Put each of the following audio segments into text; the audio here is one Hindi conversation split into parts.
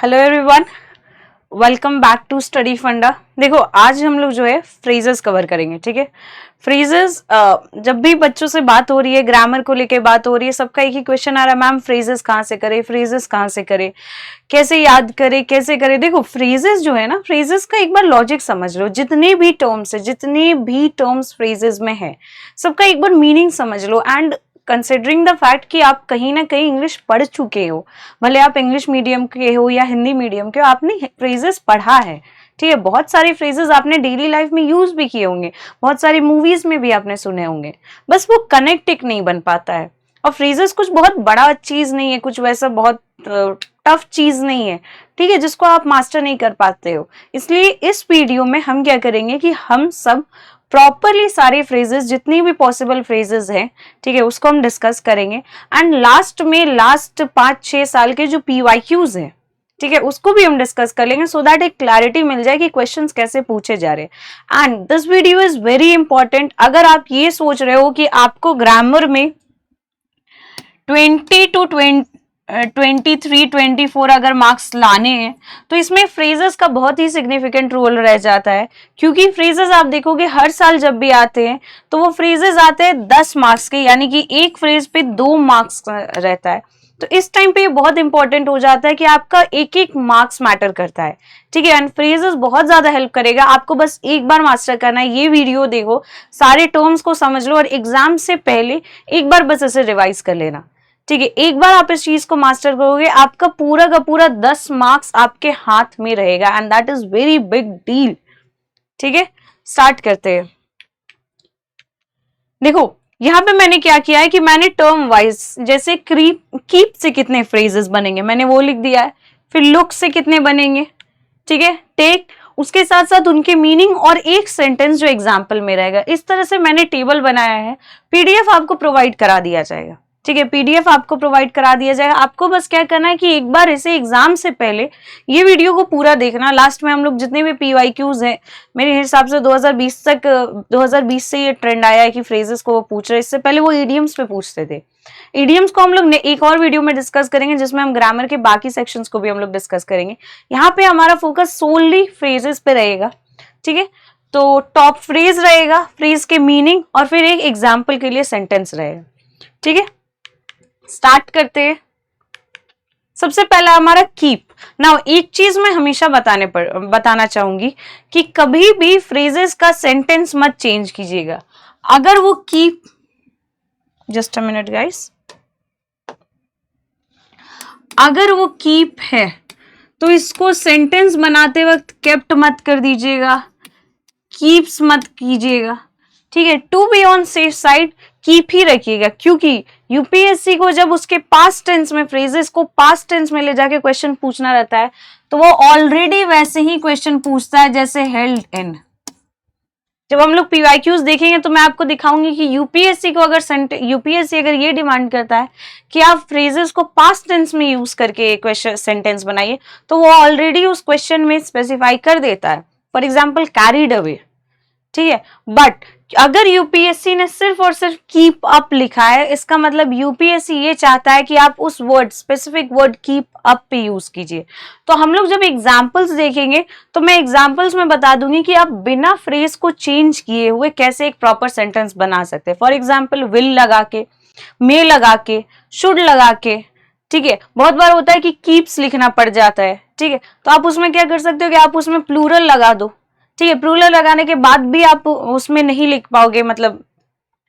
Hello everyone, welcome back to Study Funda. देखो आज हम लोग जो है फ्रेजेस कवर करेंगे। ठीक है, फ्रेजेस जब भी बच्चों से बात हो रही है, ग्रामर को लेके बात हो रही है, सबका एक ही क्वेश्चन आ रहा है, मैम फ्रेजेस कहाँ से करें, फ्रेजेस कहाँ से करें, कैसे याद करें, कैसे करें। देखो फ्रेजेस जो है ना, फ्रेजेस का एक बार लॉजिक समझ लो। जितने भी टर्म्स फ्रेजेस में है, सबका एक बार मीनिंग समझ लो। एंड कंसिडरिंग द फैक्ट कि आप कहीं ना कहीं इंग्लिश पढ़ चुके हो, भले आप इंग्लिश मीडियम के हो या हिंदी मीडियम के हो, आपने फ्रेजेस पढ़ा है। ठीक है, बहुत सारे फ्रेजेस आपने डेली लाइफ में यूज भी किए होंगे, बहुत सारी मूवीज में भी आपने सुने होंगे, बस वो कनेक्ट एक नहीं बन पाता है। और फ्रेजेस कुछ बहुत बड़ा चीज नहीं है, कुछ वैसा बहुत टफ चीज नहीं है, ठीक है, जिसको आप मास्टर नहीं कर पाते हो। इसलिए इस वीडियो में हम क्या करेंगे कि हम सब प्रॉपरली सारे फ्रेजेस, जितनी भी पॉसिबल फ्रेजेस हैं, ठीक है, उसको हम डिस्कस करेंगे। एंड लास्ट में लास्ट 5-6 साल के जो PYQs हैं, ठीक है, उसको भी हम डिस्कस कर लेंगे, सो दैट एक क्लैरिटी मिल जाए कि क्वेश्चंस कैसे पूछे जा रहे हैं। And this video is very important. अगर आप ये सोच रहे हो कि आपको ग्रामर में 23-24 अगर मार्क्स लाने हैं, तो इसमें फ्रेजेस का बहुत ही सिग्निफिकेंट रोल रह जाता है। क्योंकि फ्रेजेस आप देखोगे हर साल जब भी आते हैं, तो वो फ्रेजेस आते हैं 10 मार्क्स के, यानी कि एक फ्रेज पे 2 मार्क्स रहता है। तो इस टाइम पे ये बहुत इंपॉर्टेंट हो जाता है कि आपका एक एक मार्क्स मैटर करता है। ठीक है, एंड फ्रेजेस बहुत ज्यादा हेल्प करेगा। आपको बस एक बार मास्टर करना है, ये वीडियो देखो, सारे टर्म्स को समझ लो, और एग्जाम से पहले एक बार बस इसे रिवाइज कर लेना। ठीक है, एक बार आप इस चीज को मास्टर करोगे, आपका पूरा का पूरा 10 मार्क्स आपके हाथ में रहेगा, and that is very big deal. ठीक है, स्टार्ट करते हैं। देखो यहां पे मैंने क्या किया है कि मैंने टर्म वाइज, जैसे कीप से कितने फ्रेजेस बनेंगे मैंने वो लिख दिया है, फिर लुक से कितने बनेंगे, ठीक है, टेक, उसके साथ साथ उनके मीनिंग और एक सेंटेंस जो एग्जाम्पल में रहेगा। इस तरह से मैंने टेबल बनाया है। PDF आपको प्रोवाइड करा दिया जाएगा। ठीक है, PDF आपको प्रोवाइड करा दिया जाएगा। आपको बस क्या करना है कि एक बार इसे एग्जाम से पहले ये वीडियो को पूरा देखना। लास्ट में हम लोग जितने भी PYQs हैं, मेरे हिसाब से 2020 से ये ट्रेंड आया है कि फ्रेजेस को वो पूछ रहे। इससे पहले वो इडियम्स पे पूछते थे। इडियम्स को हम लोग एक और वीडियो में डिस्कस करेंगे, जिसमें हम ग्रामर के बाकी सेक्शंस को भी हम लोग डिस्कस करेंगे। यहाँ पे हमारा फोकस सोनली फ्रेजेस पे रहेगा। ठीक है, तो टॉप फ्रेज रहेगा, फ्रेज के मीनिंग, और फिर एक एग्जाम्पल के लिए सेंटेंस रहेगा। ठीक है, स्टार्ट करते हैं। सबसे पहला हमारा कीप। नाउ एक चीज मैं हमेशा बताना चाहूंगी कि कभी भी फ्रेजेस का सेंटेंस मत चेंज कीजिएगा। अगर वो keep, just a minute guys, अगर वो कीप है तो इसको सेंटेंस बनाते वक्त केप्ट मत कर दीजिएगा, कीप्स मत कीजिएगा। ठीक है, to be on safe side keep ही रखिएगा। क्योंकि यूपीएससी को जब उसके पास्ट टेंस में, फ्रेजेस को पास्ट टेंस में ले जाके क्वेश्चन पूछना रहता है, तो वो ऑलरेडी वैसे ही क्वेश्चन पूछता है जैसे हेल्ड इन। जब हम लोग PYQs देखेंगे तो मैं आपको दिखाऊंगी कि यूपीएससी अगर ये डिमांड करता है कि आप फ्रेजेस को पास्ट टेंस में यूज करके क्वेश्चन सेंटेंस बनाइए, तो वो ऑलरेडी उस क्वेश्चन में स्पेसिफाई कर देता है। For example carried away. ठीक है, बट अगर यूपीएससी ने सिर्फ और सिर्फ कीप अप लिखा है, इसका मतलब यूपीएससी ये चाहता है कि आप उस word, specific word keep up पे यूज कीजिए। तो हम लोग जब एग्जांपल्स देखेंगे, तो मैं एग्जांपल्स में बता दूंगी कि आप बिना फ्रेज को चेंज किए हुए कैसे एक प्रॉपर सेंटेंस बना सकते हैं। फॉर एग्जाम्पल विल लगा के, मे लगा के, शुड लगा के। ठीक है, बहुत बार होता है कि कीप्स लिखना पड़ जाता है। ठीक है, तो आप उसमें क्या कर सकते हो कि आप उसमें प्लूरल लगा दो। ठीक है, प्लूरल लगाने के बाद भी आप उसमें नहीं लिख पाओगे, मतलब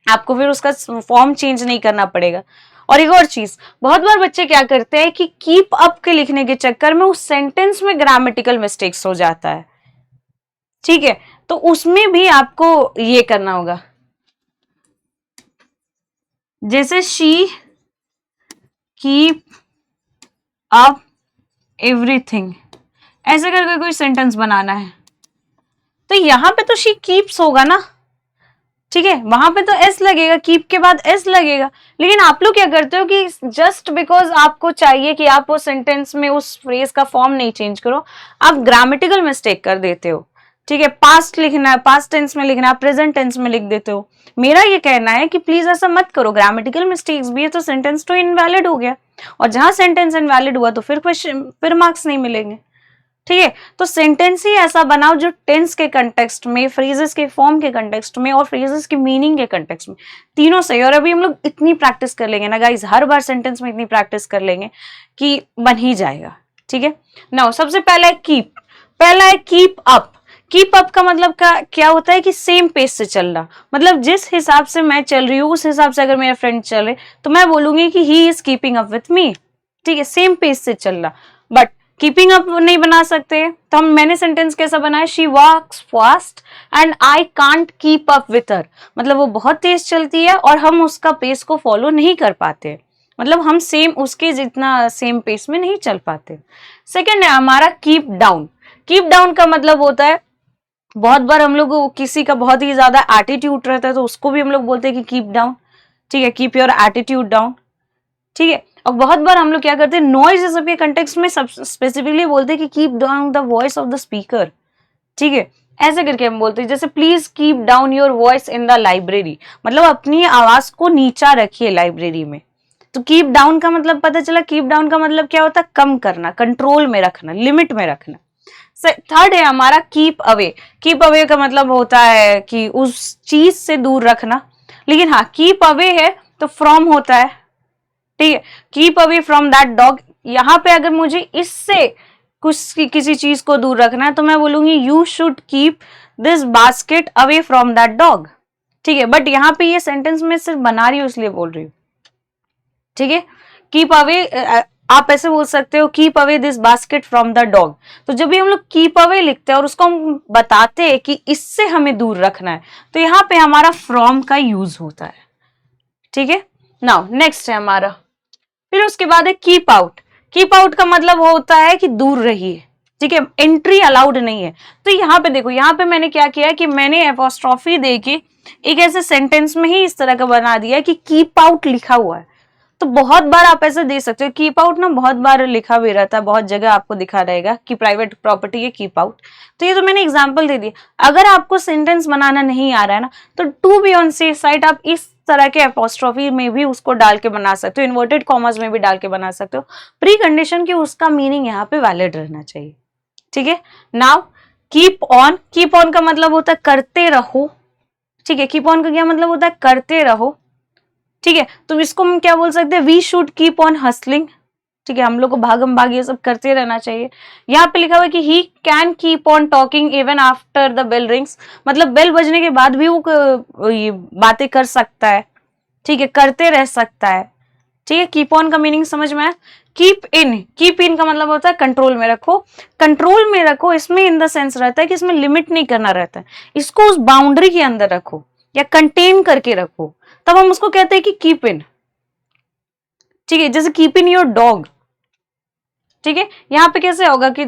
आपको फिर उसका फॉर्म चेंज नहीं करना पड़ेगा। और एक और चीज, बहुत बार बच्चे क्या करते हैं कि कीप अप के लिखने के चक्कर में उस सेंटेंस में ग्रामेटिकल मिस्टेक्स हो जाता है। ठीक है, तो उसमें भी आपको ये करना होगा। जैसे शी कीप अप एवरीथिंग, ऐसे करके कोई सेंटेंस बनाना है, तो यहां पे तो शी कीप्स होगा ना। ठीक है, वहां पे तो एस लगेगा, कीप के बाद एस लगेगा। लेकिन आप लोग क्या करते हो कि जस्ट बिकॉज आपको चाहिए कि आप वो सेंटेंस में उस फ्रेज का फॉर्म नहीं चेंज करो, आप ग्रामेटिकल मिस्टेक कर देते हो। ठीक है, पास्ट लिखना है, पास्ट टेंस में लिखना है, प्रेजेंट टेंस में लिख देते हो। मेरा ये कहना है कि प्लीज ऐसा मत करो, ग्रामेटिकल मिस्टेक्स भी है तो सेंटेंस तो इनवैलिड हो गया, और जहां सेंटेंस इनवैलिड हुआ तो फिर मार्क्स नहीं मिलेंगे। ठीक है, तो सेंटेंस ही ऐसा बनाओ जो टेंस के कंटेक्स्ट में, फ्रेजेस के फॉर्म के कंटेक्स्ट में और फ्रेजेस की मीनिंग के कंटेक्स्ट में, तीनों सही। और अभी हम लोग इतनी प्रैक्टिस कर लेंगे ना गाइस, हर बार सेंटेंस में इतनी प्रैक्टिस कर लेंगे कि बन ही जाएगा। ठीक है, नाउ सबसे पहला है कीप। पहला है कीप अप। कीप अप का मतलब क्या होता है कि सेम पेस से चलना, मतलब जिस हिसाब से मैं चल रही हूँ उस हिसाब से अगर मेरा फ्रेंड चल रहे तो मैं बोलूंगी कि he is keeping up with me. ठीक है, सेम पेस से चलना। बट कीपिंग अप नहीं बना सकते तो मैंने सेंटेंस कैसा बनाया, she walks fast and I can't keep up with her, मतलब वो बहुत तेज चलती है और हम उसका पेस को फॉलो नहीं कर पाते, मतलब हम सेम उसके जितना सेम पेस में नहीं चल पाते। सेकेंड है हमारा कीप डाउन। कीप डाउन का मतलब होता है, बहुत बार हम लोग किसी का बहुत ही ज्यादा एटीट्यूड रहता है तो उसको भी हम लोग बोलते हैं कि कीप डाउन। ठीक है, कीप योर एटीट्यूड डाउन। ठीक है, और बहुत बार हम लोग क्या करते हैं, नॉइज के कंटेक्स्ट में सब स्पेसिफिकली बोलते हैं कि keep down the voice of the speaker. ठीक है, ऐसे करके हम बोलते हैं, जैसे please keep down your voice in the library, मतलब अपनी आवाज को नीचा रखिए लाइब्रेरी में। तो कीप डाउन का मतलब पता चला, कीप डाउन का मतलब क्या होता है, कम करना, कंट्रोल में रखना, लिमिट में रखना। थर्ड है हमारा कीप अवे। कीप अवे का मतलब होता है कि उस चीज से दूर रखना, लेकिन हाँ कीप अवे है तो फ्रॉम होता है। ठीक है, keep away from that dog, यहाँ पे अगर मुझे इससे किसी चीज को दूर रखना है तो मैं बोलूंगी you should keep this basket away from that dog. ठीक है, बट यहाँ पे ये सेंटेंस में सिर्फ बना रही हूँ इसलिए बोल रही हूँ। ठीक है, कीप अवे आप ऐसे बोल सकते हो, keep away this basket from the dog. तो जब भी हम लोग कीप अवे लिखते हैं और उसको हम बताते हैं कि इससे हमें दूर रखना है तो यहाँ पे हमारा फ्रॉम का यूज होता है। ठीक है, नाउ नेक्स्ट है हमारा, फिर उसके बाद है कीप आउट। कीप आउट का मतलब होता है कि दूर रहिए। ठीक है, एंट्री अलाउड नहीं है। तो यहाँ पे देखो, यहाँ पे मैंने क्या किया कि मैंने एपोस्ट्रोफी देके एक ऐसे सेंटेंस में ही इस तरह का बना दिया कि कीप आउट लिखा हुआ है। तो बहुत बार आप ऐसे दे सकते हो, कीप आउट ना बहुत बार लिखा भी रहता है, बहुत जगह आपको दिखा रहेगा कि प्राइवेट प्रॉपर्टी है कीप आउट। तो ये तो मैंने एग्जांपल दे दिया। अगर आपको सेंटेंस बनाना नहीं आ रहा है ना, तो to be on safe side आप इस तरह के एपोस्ट्रोफी में भी उसको डाल के बना सकते हो, इन्वर्टेड कॉमर्स में भी डाल के बना सकते हो, प्री कंडीशन की उसका मीनिंग यहाँ पे वैलिड रहना चाहिए। ठीक है, now keep on. Keep on का मतलब होता है करते रहो। ठीक है, कीप ऑन का क्या मतलब होता है, करते रहो। ठीक है, तो इसको हम क्या बोल सकते हैं, we should keep on hustling. ठीक है, हम लोग को भागम भाग ये सब करते रहना चाहिए। यहाँ पे लिखा हुआ है कि he can keep on talking even after the bell rings, मतलब बेल बजने के बाद भी वो ये बातें कर सकता है। ठीक है, करते रह सकता है। ठीक है, कीप ऑन का मीनिंग समझ में आया। कीप इन, कीप इन का मतलब होता है कंट्रोल में रखो। कंट्रोल में रखो इसमें इन द सेंस रहता है कि इसमें लिमिट नहीं करना रहता है, इसको उस बाउंड्री के अंदर रखो या कंटेन करके रखो, तब हम उसको कहते हैं कि कीप इन। ठीक है, जैसे कीप इन योर डॉग। ठीक है, यहां पे कैसे होगा कि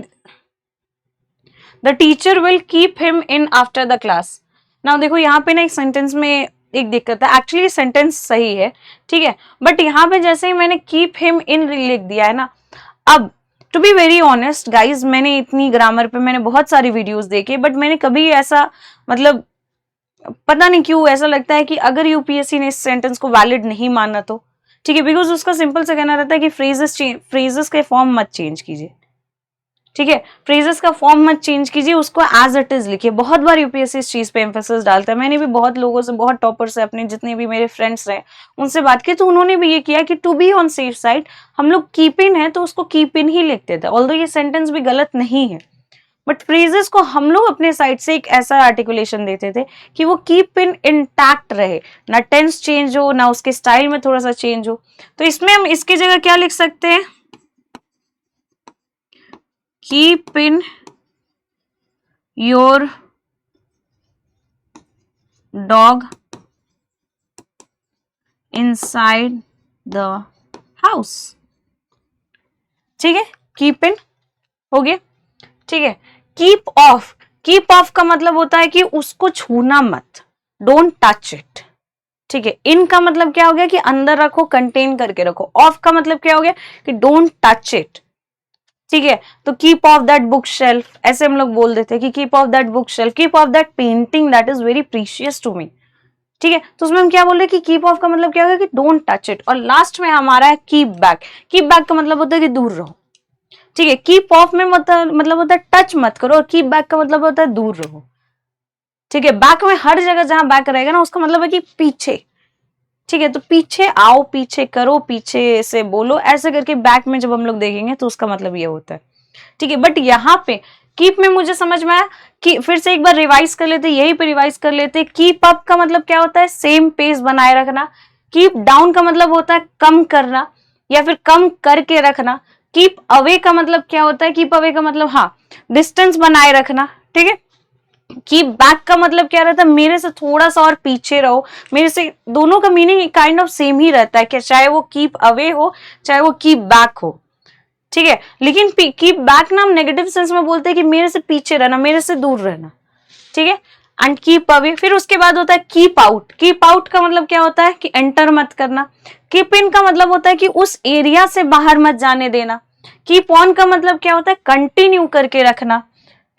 the teacher will keep him in after the class. Now देखो यहाँ पे ना एक सेंटेंस में एक दिक्कत है, एक्चुअली सेंटेंस सही है। ठीक है, बट यहाँ पे जैसे ही मैंने कीप हिम इन लिख दिया है ना, अब to be very honest guys, मैंने इतनी ग्रामर पे मैंने बहुत सारी वीडियोस देखे, बट मैंने कभी ऐसा मतलब पता नहीं क्यों ऐसा लगता है कि अगर यूपीएससी ने इस सेंटेंस को वैलिड नहीं माना तो ठीक है, बिकॉज उसका सिंपल से कहना रहता है कि फ्रेजेस के फॉर्म मत चेंज कीजिए। ठीक है, फ्रेजेस का फॉर्म मत चेंज कीजिए, उसको एज इट इज लिखिए। बहुत बार यूपीएससी इस चीज पे एम्फेसिस डालता है। मैंने भी बहुत लोगों से, बहुत टॉपर से, अपने जितने भी मेरे फ्रेंड्स रहे उनसे बात की तो उन्होंने भी ये किया कि to be on safe side हम लोग कीप इन है तो उसको कीप इन ही लिखते थे, ऑल्दो ये सेंटेंस भी गलत नहीं है, बट फ्रेजेस को हम लोग अपने साइड से एक ऐसा आर्टिकुलेशन देते थे कि वो कीप इन इंटैक्ट रहे, ना टेंस चेंज हो, ना उसके स्टाइल में थोड़ा सा चेंज हो। तो इसमें हम इसकी जगह क्या लिख सकते हैं, keep in your dog inside the house. ठीक है, कीप इन हो गया। ठीक है, कीप ऑफ। कीप ऑफ का मतलब होता है कि उसको छूना मत, डोंट टच इट। ठीक है, इन का मतलब क्या हो गया कि अंदर रखो, कंटेन करके रखो। ऑफ का मतलब क्या हो गया कि डोंट टच इट। ठीक है, तो keep off that book shelf, ऐसे हम लोग बोल देते हैं कि keep off that book shelf, keep off that painting that is very precious to me. ठीक है, तो उसमें हम क्या बोल रहे हैं कि कीप ऑफ का मतलब क्या होगा कि डोंट टच इट, और लास्ट में हमारा है कीप बैक। कीप बैक का मतलब होता है कि दूर रहो। ठीक है, कीप ऑफ में मतलब होता है टच मत करो, और कीप बैक का मतलब होता है दूर रहो। ठीक है, बैक में हर जगह जहां बैक रहेगा ना उसका मतलब है कि पीछे। ठीक है, तो पीछे आओ, पीछे करो, पीछे से बोलो, ऐसे करके बैक में जब हम लोग देखेंगे तो उसका मतलब ये होता है। ठीक है, बट यहाँ पे कीप में मुझे समझ में आया कि फिर से एक बार रिवाइज कर लेते, यही पे रिवाइज कर लेते। कीप अप का मतलब क्या होता है, सेम पेस बनाए रखना। कीप डाउन का मतलब होता है कम करना या फिर कम करके रखना। कीप अवे का मतलब क्या होता है, कीप अवे का मतलब हाँ डिस्टेंस बनाए रखना। ठीक है, कीप बैक का मतलब क्या रहता है, मेरे से थोड़ा सा और पीछे रहो, मेरे से। दोनों का मीनिंग काइंड ऑफ सेम ही रहता है कि चाहे वो कीप अवे हो चाहे वो कीप बैक हो। ठीक है, लेकिन कीप बैक ना हम नेगेटिव सेंस में बोलते हैं कि मेरे से पीछे रहना, मेरे से दूर रहना। ठीक है, एंड कीप अवे। फिर उसके बाद होता है कीप आउट। कीप आउट का मतलब क्या होता है कि एंटर मत करना। कीप इन का मतलब होता है कि उस एरिया से बाहर मत जाने देना। कीप ऑन का मतलब क्या होता है, कंटिन्यू करके रखना।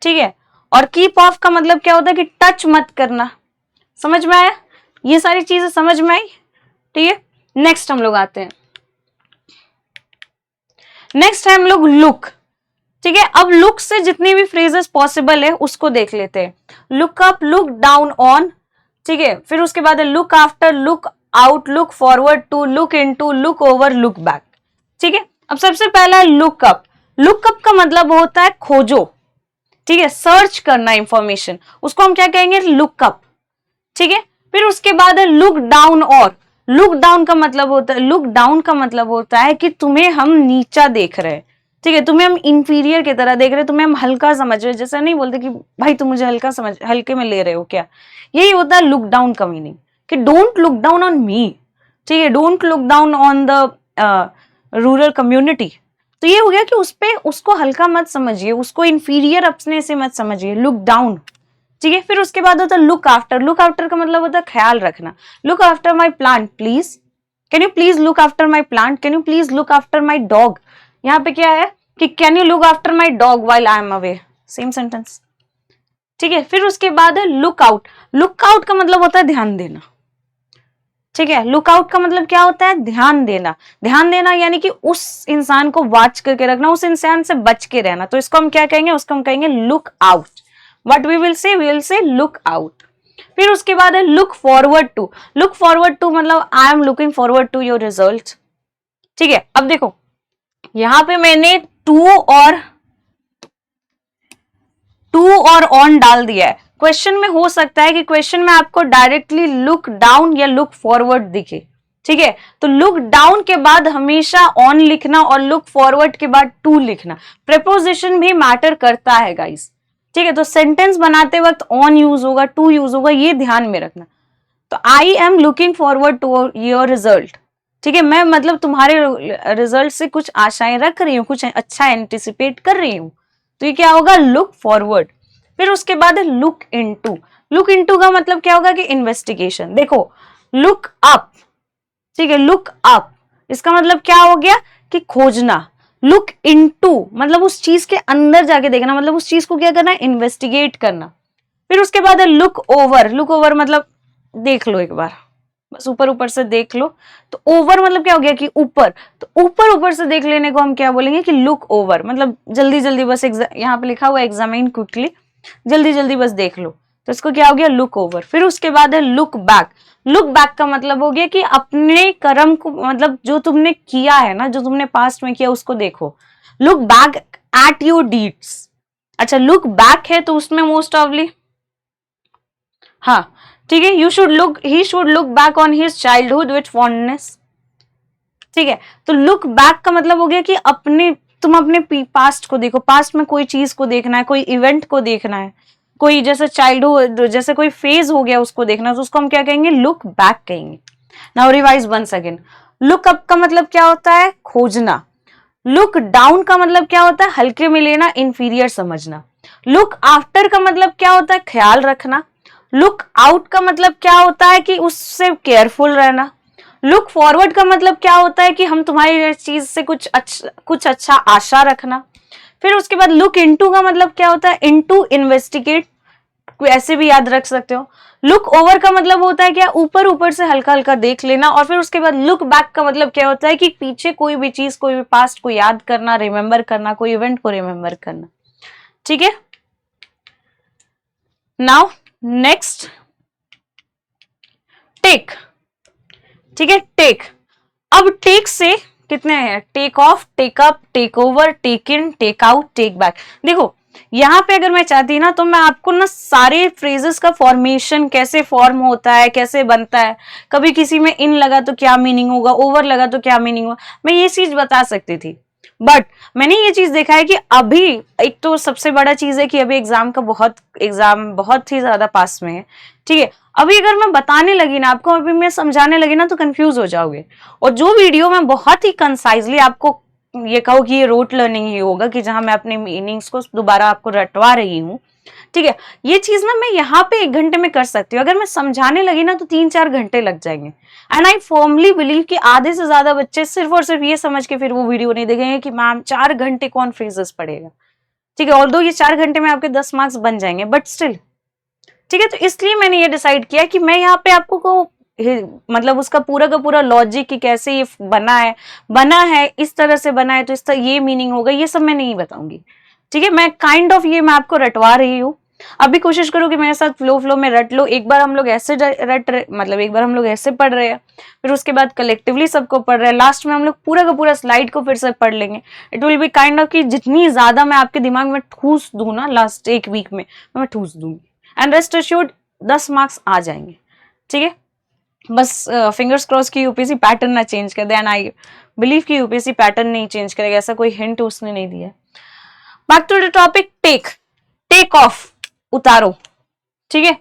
ठीक है, और कीप ऑफ का मतलब क्या होता है कि टच मत करना। समझ में आया, ये सारी चीजें समझ में आई। ठीक है, नेक्स्ट हम लोग आते हैं, नेक्स्ट है हम लोग लुक। ठीक है, अब लुक से जितनी भी फ्रेजेस पॉसिबल है उसको देख लेते हैं। Look up, look down on. ठीक है, फिर उसके बाद है look after, look out, look forward to, look into, look over, look back. ठीक है, अब सबसे पहला है लुक अप। लुक अप का मतलब होता है खोजो। ठीक है, सर्च करना इंफॉर्मेशन, उसको हम क्या कहेंगे, लुक अप। ठीक है, फिर उसके बाद है लुक डाउन। और लुक डाउन का मतलब होता है, लुक डाउन का मतलब होता है कि तुम्हें हम नीचा देख रहे हैं। ठीक है, तुम्हें हम इंफीरियर की तरह देख रहे हैं, तुम्हें हम हल्का समझ रहे हैं। जैसा नहीं बोलते कि भाई तुम मुझे हल्का समझ, हल्के में ले रहे हो क्या, यही होता है लुक डाउन का मीनिंग, कि don't look down on me. ठीक है, don't look down on the rural community. तो ये हो गया कि उस पे उसको हल्का मत समझिए, उसको इंफीरियर अपने से मत समझिए, लुक डाउन। ठीक है, फिर उसके बाद होता है लुक आफ्टर। लुक आफ्टर का मतलब होता है ख्याल रखना। Look after my plant please, can you please look after my plant, can you please look after my dog. यहाँ पे क्या है कि can you look after my dog while I am away, same sentence. ठीक है, फिर उसके बाद है लुक आउट। लुक आउट का मतलब होता है ध्यान देना। ठीक है, लुक आउट का मतलब क्या होता है, ध्यान देना। ध्यान देना यानी कि उस इंसान को वॉच करके रखना, उस इंसान से बच के रहना। तो इसको हम क्या कहेंगे, उसको हम कहेंगे look out. What we will say look out. फिर उसके बाद है look forward to. Look forward to मतलब I am looking forward to your result. ठीक है, अब देखो यहां पे मैंने टू और ऑन डाल दिया है। क्वेश्चन में हो सकता है कि क्वेश्चन में आपको डायरेक्टली लुक डाउन या लुक फॉरवर्ड दिखे। ठीक है, तो लुक डाउन के बाद हमेशा ऑन लिखना और लुक फॉरवर्ड के बाद टू लिखना। प्रेपोजिशन भी मैटर करता है गाइस। ठीक है, तो सेंटेंस बनाते वक्त ऑन यूज होगा, टू यूज होगा, ये ध्यान में रखना। तो I am looking forward to your result. ठीक है, मैं मतलब तुम्हारे रिजल्ट से कुछ आशाएं रख रही हूँ, कुछ अच्छा एंटिसिपेट कर रही हूँ। तो ये क्या होगा, लुक फॉरवर्ड। फिर उसके बाद है लुक इनटू। लुक इनटू का मतलब क्या होगा कि इन्वेस्टिगेशन। देखो लुक अप, ठीक है, लुक अप इसका मतलब क्या हो गया कि खोजना। लुक इनटू मतलब उस चीज के अंदर जाके देखना, मतलब उस चीज को क्या करना है, इन्वेस्टिगेट करना। फिर उसके बाद है लुक ओवर। लुक ओवर मतलब देख लो एक बार, बस ऊपर ऊपर से देख लो। तो ओवर मतलब क्या हो गया कि ऊपर, तो ऊपर ऊपर से देख लेने को हम क्या बोलेंगे कि लुक ओवर। मतलब जल्दी जल्दी बस यहाँ पे लिखा हुआ एग्जामिन क्विकली, जल्दी जल्दी बस देख लो, तो इसको क्या हो गया, लुक ओवर। फिर उसके बाद है लुक बैक। लुक बैक का मतलब हो गया कि अपने कर्म को, मतलब जो तुमने किया है ना, जो तुमने पास्ट में किया उसको देखो। Look back at your deeds. अच्छा लुक बैक है तो उसमें मोस्ट ऑफली हाँ ठीक है, he should look back on his childhood with fondness. ठीक है, तो लुक बैक का मतलब हो गया कि तुम अपने पास्ट को देखो। पास्ट में कोई चीज को देखना है, कोई इवेंट को देखना है, कोई जैसे चाइल्डहुड, जैसे कोई फेज हो गया उसको देखना, तो उसको हम क्या कहेंगे, लुक बैक कहेंगे। Now revise once again. Look up का मतलब क्या होता है, खोजना। लुक डाउन का मतलब क्या होता है, हल्के में लेना, इंफीरियर समझना। लुक आफ्टर का मतलब क्या होता है, ख्याल रखना। लुक आउट का मतलब क्या होता है कि उससे केयरफुल रहना। लुक फॉरवर्ड का मतलब क्या होता है कि हम तुम्हारी चीज से कुछ अच्छा आशा रखना। फिर उसके बाद लुक इनटू का मतलब क्या होता है, इनटू इन्वेस्टिगेट, ऐसे भी याद रख सकते हो। लुक ओवर का मतलब होता है क्या, ऊपर ऊपर से हल्का हल्का देख लेना। और फिर उसके बाद लुक बैक का मतलब क्या होता है कि पीछे कोई भी चीज, कोई भी पास्ट को याद करना, रिमेंबर करना, कोई इवेंट को रिमेंबर करना। ठीक है, नाउ नेक्स्ट टेक। ठीक है, टेक। अब टेक से कितने हैं, take off, take up, take over, take in, take out, take back. देखो यहाँ पे अगर मैं चाहती ना तो मैं आपको ना सारे फ्रेजेस का फॉर्मेशन कैसे फॉर्म होता है, कैसे बनता है, कभी किसी में इन लगा तो क्या मीनिंग होगा, ओवर लगा तो क्या मीनिंग होगा, मैं ये चीज बता सकती थी। बट मैंने ये चीज देखा है कि अभी एक तो सबसे बड़ा चीज है कि अभी एग्जाम बहुत ही ज्यादा पास में है। ठीक है, अभी अगर मैं बताने लगी ना आपको, अभी मैं समझाने लगी ना तो कंफ्यूज हो जाओगे। और जो वीडियो में बहुत ही कंसाइजली आपको ये कहो कि ये रोट लर्निंग ही होगा, कि जहां मैं अपने मीनिंग्स को दोबारा आपको रटवा रही हूँ, ठीक है, ये चीज ना मैं यहाँ पे 1 घंटे में कर सकती हूँ। अगर मैं समझाने लगी ना तो 3-4 घंटे लग जाएंगे। एंड आई फर्मली बिलीव कि आधे से ज्यादा बच्चे सिर्फ और सिर्फ ये समझ के फिर वो वीडियो नहीं देखेंगे कि मैम 4 घंटे कौन फ्रेजेस पढ़ेगा। ठीक है, ऑल्दो ये 4 घंटे में आपके 10 मार्क्स बन जाएंगे, बट स्टिल। ठीक है, तो इसलिए मैंने ये डिसाइड किया कि मैं यहाँ पे आपको को मतलब उसका पूरा का पूरा लॉजिक कि कैसे ये बना है इस तरह से बना है तो इस तरह ये मीनिंग होगा, ये सब मैं नहीं बताऊंगी। ठीक है, मैं काइंड ऑफ ये मैं आपको रटवा रही हूँ। अभी कोशिश करो कि मेरे साथ फ्लो में रट लो। एक बार हम लोग ऐसे मतलब एक बार हम लोग ऐसे पढ़ रहे हैं, फिर उसके बाद कलेक्टिवली सबको पढ़ रहे हैं, लास्ट में हम लोग पूरा का पूरा स्लाइड को फिर से पढ़ लेंगे। It will be kind of कि जितनी ज्यादा मैं आपके दिमाग में ठूस दूं ना लास्ट 1 वीक में, मैं ठूस दूंगी। एंड रेस्ट अश्योर्ड 10 मार्क्स आ जाएंगे। ठीक है, बस फिंगर्स क्रॉस की यूपीएससी पैटर्न ना चेंज कर दे। एंड आई बिलीव कि यूपीएससी पैटर्न नहीं चेंज करेगा, ऐसा कोई हिंट उसने नहीं दिया। Back to the topic, take. Take off, उतारो। ठीक है,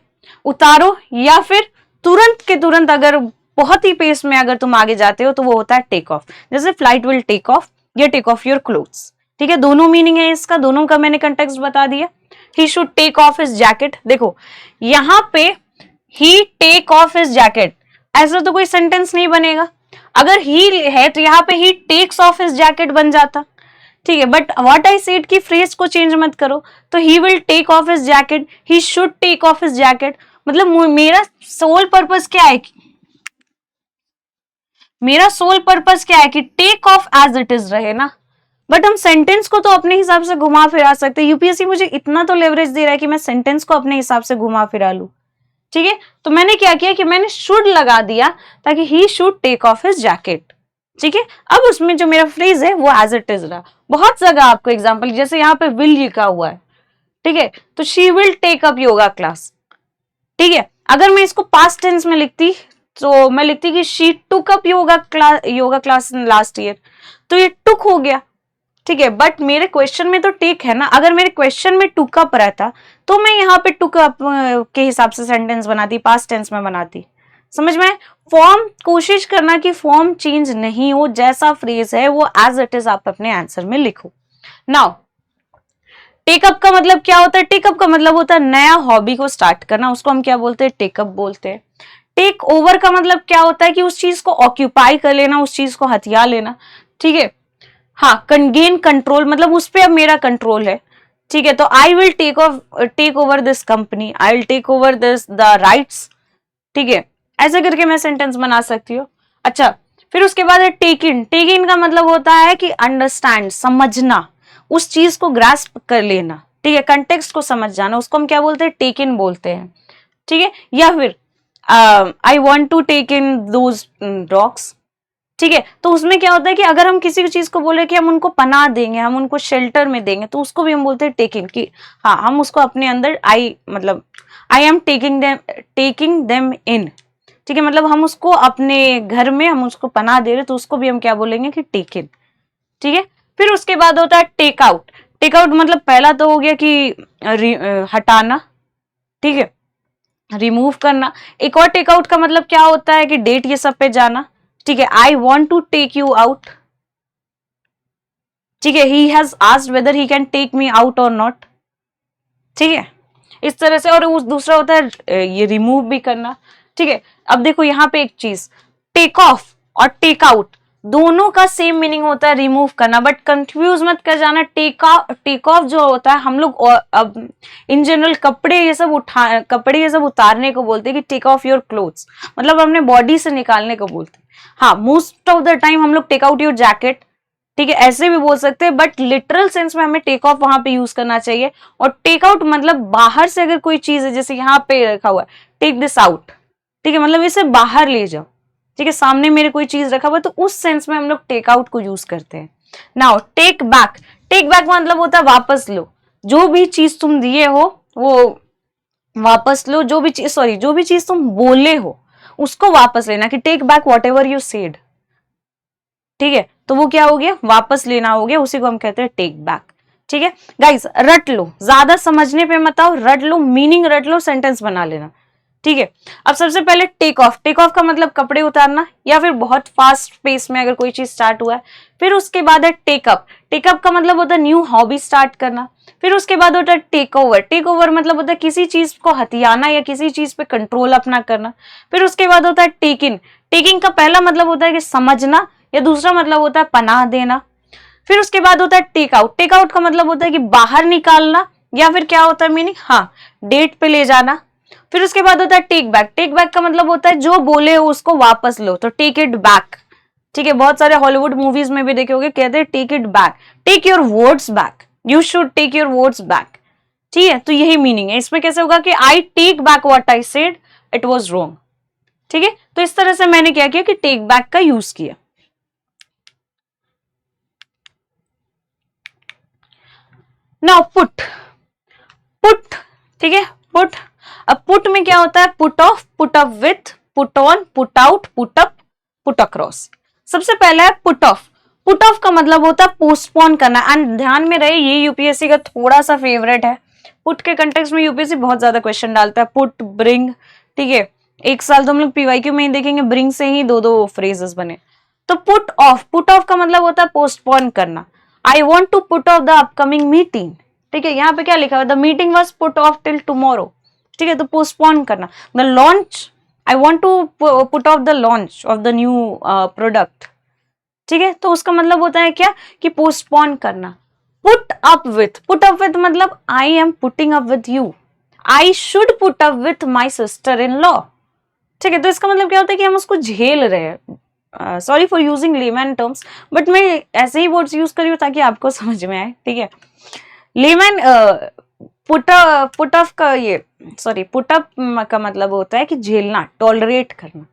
उतारो, या फिर तुरंत के तुरंत अगर बहुत ही पेस में अगर तुम आगे जाते हो तो वो होता है टेक ऑफ। जैसे फ्लाइट विल टेक ऑफ या टेक ऑफ योर क्लोथ्स। ठीक है, दोनों मीनिंग है इसका, दोनों का मैंने कंटेक्स्ट बता दिया। He should take off his jacket. देखो यहां पे he take off his jacket, ऐसा तो कोई सेंटेंस नहीं बनेगा। अगर ही है तो यहाँ पे he takes off his jacket बन जाता। ठीक है, बट व्हाट आई सेड कि फ्रेज को चेंज मत करो, तो he will take off his jacket, he should take off his jacket. मतलब मेरा सोल पर्पस क्या है, मेरा सोल पर्पस क्या है कि take off as it is रहे ना। बट हम सेंटेंस को तो अपने हिसाब से घुमा फिरा सकते हैं। यूपीएससी मुझे इतना तो लेवरेज दे रहा है कि मैं सेंटेंस को अपने हिसाब से घुमा फिरा लूं। ठीक है, तो मैंने क्या किया कि मैंने शुड लगा दिया ताकि he should take off his jacket. ठीक है, अब उसमें जो मेरा फ्रेज है वो एज इट इज रहा। बहुत जगह आपको एग्जांपल, जैसे यहाँ पे विल लिखा हुआ है, ठीक है, तो she will take up yoga class. ठीक है, अगर मैं इसको पास्ट टेंस में लिखती तो मैं लिखती कि she took up yoga class in last year, तो ये टुक हो गया। ठीक है, बट मेरे क्वेश्चन में तो टेक है ना। अगर मेरे क्वेश्चन में टुक अप रहता तो मैं यहाँ पे टुक अप के हिसाब से सेंटेंस बनाती, पास्ट टेंस में बनाती। समझ में? फॉर्म, कोशिश करना कि फॉर्म चेंज नहीं हो, जैसा फ्रेज है वो एज इट इज आप अपने आंसर में लिखो। नाउ टेकअप का मतलब क्या होता है? टेकअप का मतलब होता है नया हॉबी को स्टार्ट करना, उसको हम क्या बोलते हैं? टेकअप बोलते हैं। टेक ओवर का मतलब क्या होता है कि उस चीज को ऑक्यूपाई कर लेना, उस चीज को हथिया लेना। ठीक है, हाँ, गेन कंट्रोल मतलब उस पर अब मेरा कंट्रोल है। ठीक है, तो I will take over this company, I will take over this the rights. ठीक है, ऐसे करके मैं सेंटेंस बना सकती हूँ। अच्छा, फिर उसके बाद है टेक इन। टेक इन का मतलब होता है कि अंडरस्टैंड, समझना, उस चीज को ग्रास्प कर लेना। ठीक है, कंटेक्स्ट को समझ जाना, उसको हम क्या बोलते हैं? टेक इन बोलते हैं। ठीक है, या फिर I want to take in those dogs. ठीक है, तो उसमें क्या होता है कि अगर हम किसी चीज को बोले कि हम उनको पनाह देंगे, हम उनको शेल्टर में देंगे, तो उसको भी हम बोलते हैं टेक इन, कि हाँ हम उसको अपने अंदर I am taking them in. ठीक है, मतलब हम उसको अपने घर में हम उसको पनाह दे रहे, तो उसको भी हम क्या बोलेंगे? कि टेक इन। ठीक है, फिर उसके बाद होता है टेक आउट। टेक आउट मतलब पहला तो हो गया कि हटाना, ठीक है, रिमूव करना। एक और टेक आउट का मतलब क्या होता है कि डेट ये सब पे जाना। ठीक है, I want to take you out. ठीक है, he has asked whether he can take me out और नॉट। ठीक है, इस तरह से। और उस दूसरा होता है ये रिमूव भी करना। ठीक है, अब देखो यहाँ पे एक चीज, टेक ऑफ और टेक आउट दोनों का सेम मीनिंग होता है रिमूव करना, बट कंफ्यूज मत कर जाना। टेक ऑफ जो होता है हम लोग अब इन जनरल कपड़े ये सब उतारने को बोलते हैं कि टेक ऑफ योर क्लोथ्स, मतलब अपने बॉडी से निकालने को बोलते हैं। हाँ, मोस्ट ऑफ द टाइम हम लोग टेक आउट योर जैकेट, ठीक है, ऐसे भी बोल सकते हैं, बट लिटरल सेंस में हमें टेक ऑफ वहां पे यूज करना चाहिए। और टेक आउट मतलब बाहर से अगर कोई चीज है, जैसे यहाँ पे रखा हुआ है टेक दिस आउट, ठीक है, मतलब इसे बाहर ले जाओ, ठीक है, सामने मेरे कोई चीज रखा हुआ है, तो उस सेंस में हम लोग टेक आउट को यूज करते हैं। Now take back, take back मतलब होता है वापस लो, जो भी चीज तुम दिए हो वो वापस लो, जो भी चीज तुम बोले हो उसको वापस लेना, कि take back whatever you said, ठीक है, तो वो क्या हो गया, वापस लेना हो गया, उसी को हम कहते हैं टेक बैक। ठीक है गाइस, रट लो, ज्यादा समझने पे मत आओ, रट लो, मीनिंग रट लो, सेंटेंस बना लेना। ठीक है, अब सबसे पहले टेक ऑफ, टेक ऑफ का मतलब कपड़े उतारना या फिर बहुत फास्ट पेस में अगर कोई चीज स्टार्ट हुआ है। फिर उसके बाद है टेकअप, टेकअप का मतलब होता है न्यू हॉबी स्टार्ट करना। फिर उसके बाद होता है टेक ओवर, टेक ओवर मतलब होता है किसी चीज को हथियाना या किसी चीज पे कंट्रोल अपना करना। फिर उसके बाद होता है टेक इन, टेकिंग का पहला मतलब होता है कि समझना, या दूसरा मतलब होता है पनाह देना। फिर उसके बाद होता है टेक आउट, टेक आउट का मतलब होता है कि बाहर निकालना, या फिर क्या होता है मीनिंग, हाँ, डेट पे ले जाना। फिर उसके बाद होता है टेक बैक, टेक बैक का मतलब होता है जो बोले हो उसको वापस लो, तो टेक इट बैक। ठीक है, बहुत सारे हॉलीवुड मूवीज में भी देखे होंगे, कहते हैं take it back, take your words back, you should take your words back. ठीक है, तो यही मीनिंग है। इसमें कैसे होगा कि I take back what I said, it was wrong. ठीक है, तो इस तरह से मैंने क्या किया कि टेक बैक का यूज किया। नाउ पुट, पुट, ठीक है, पुट। अब पुट में क्या होता है, put off, put up with, put on, put out, put up, put across. सबसे पहला है पुट ऑफ, पुट ऑफ का मतलब होता है पोस्टपोन करना। एंड ध्यान में रहे, ये यूपीएससी का थोड़ा सा फेवरेट है। पुट के कंटेक्स्ट में यूपीएससी बहुत ज्यादा क्वेश्चन डालता है, पुट, ब्रिंग। ठीक है, एक साल तो हम लोग पीवाईक्यू में ही देखेंगे, ब्रिंग से ही दो दो फ्रेजेस बने। तो पुट ऑफ, पुट ऑफ का मतलब होता है पोस्टपोन करना। I want to put off the upcoming meeting. ठीक है, यहाँ पे क्या लिखा हुआ, the meeting was put off till tomorrow. ठीक है, तो पोस्टपोन करना। The launch, I want to put off the launch of the new product. ठीक है, तो उसका मतलब होता है क्या, कि पोस्टपोन करना। Put up with, put up with मतलब I am putting up with you, I should put up with my sister in law. ठीक है, तो इसका मतलब क्या होता है कि हम उसको झेल रहे हैं। Sorry for using layman terms, but मैं ऐसे ही वर्ड्स यूज कर रही हूँ ताकि आपको समझ में आए। ठीक है, लेमैन पुट ऑफ का ये सॉरी पुट अप का मतलब होता है कि झेलना, टॉलरेट करना।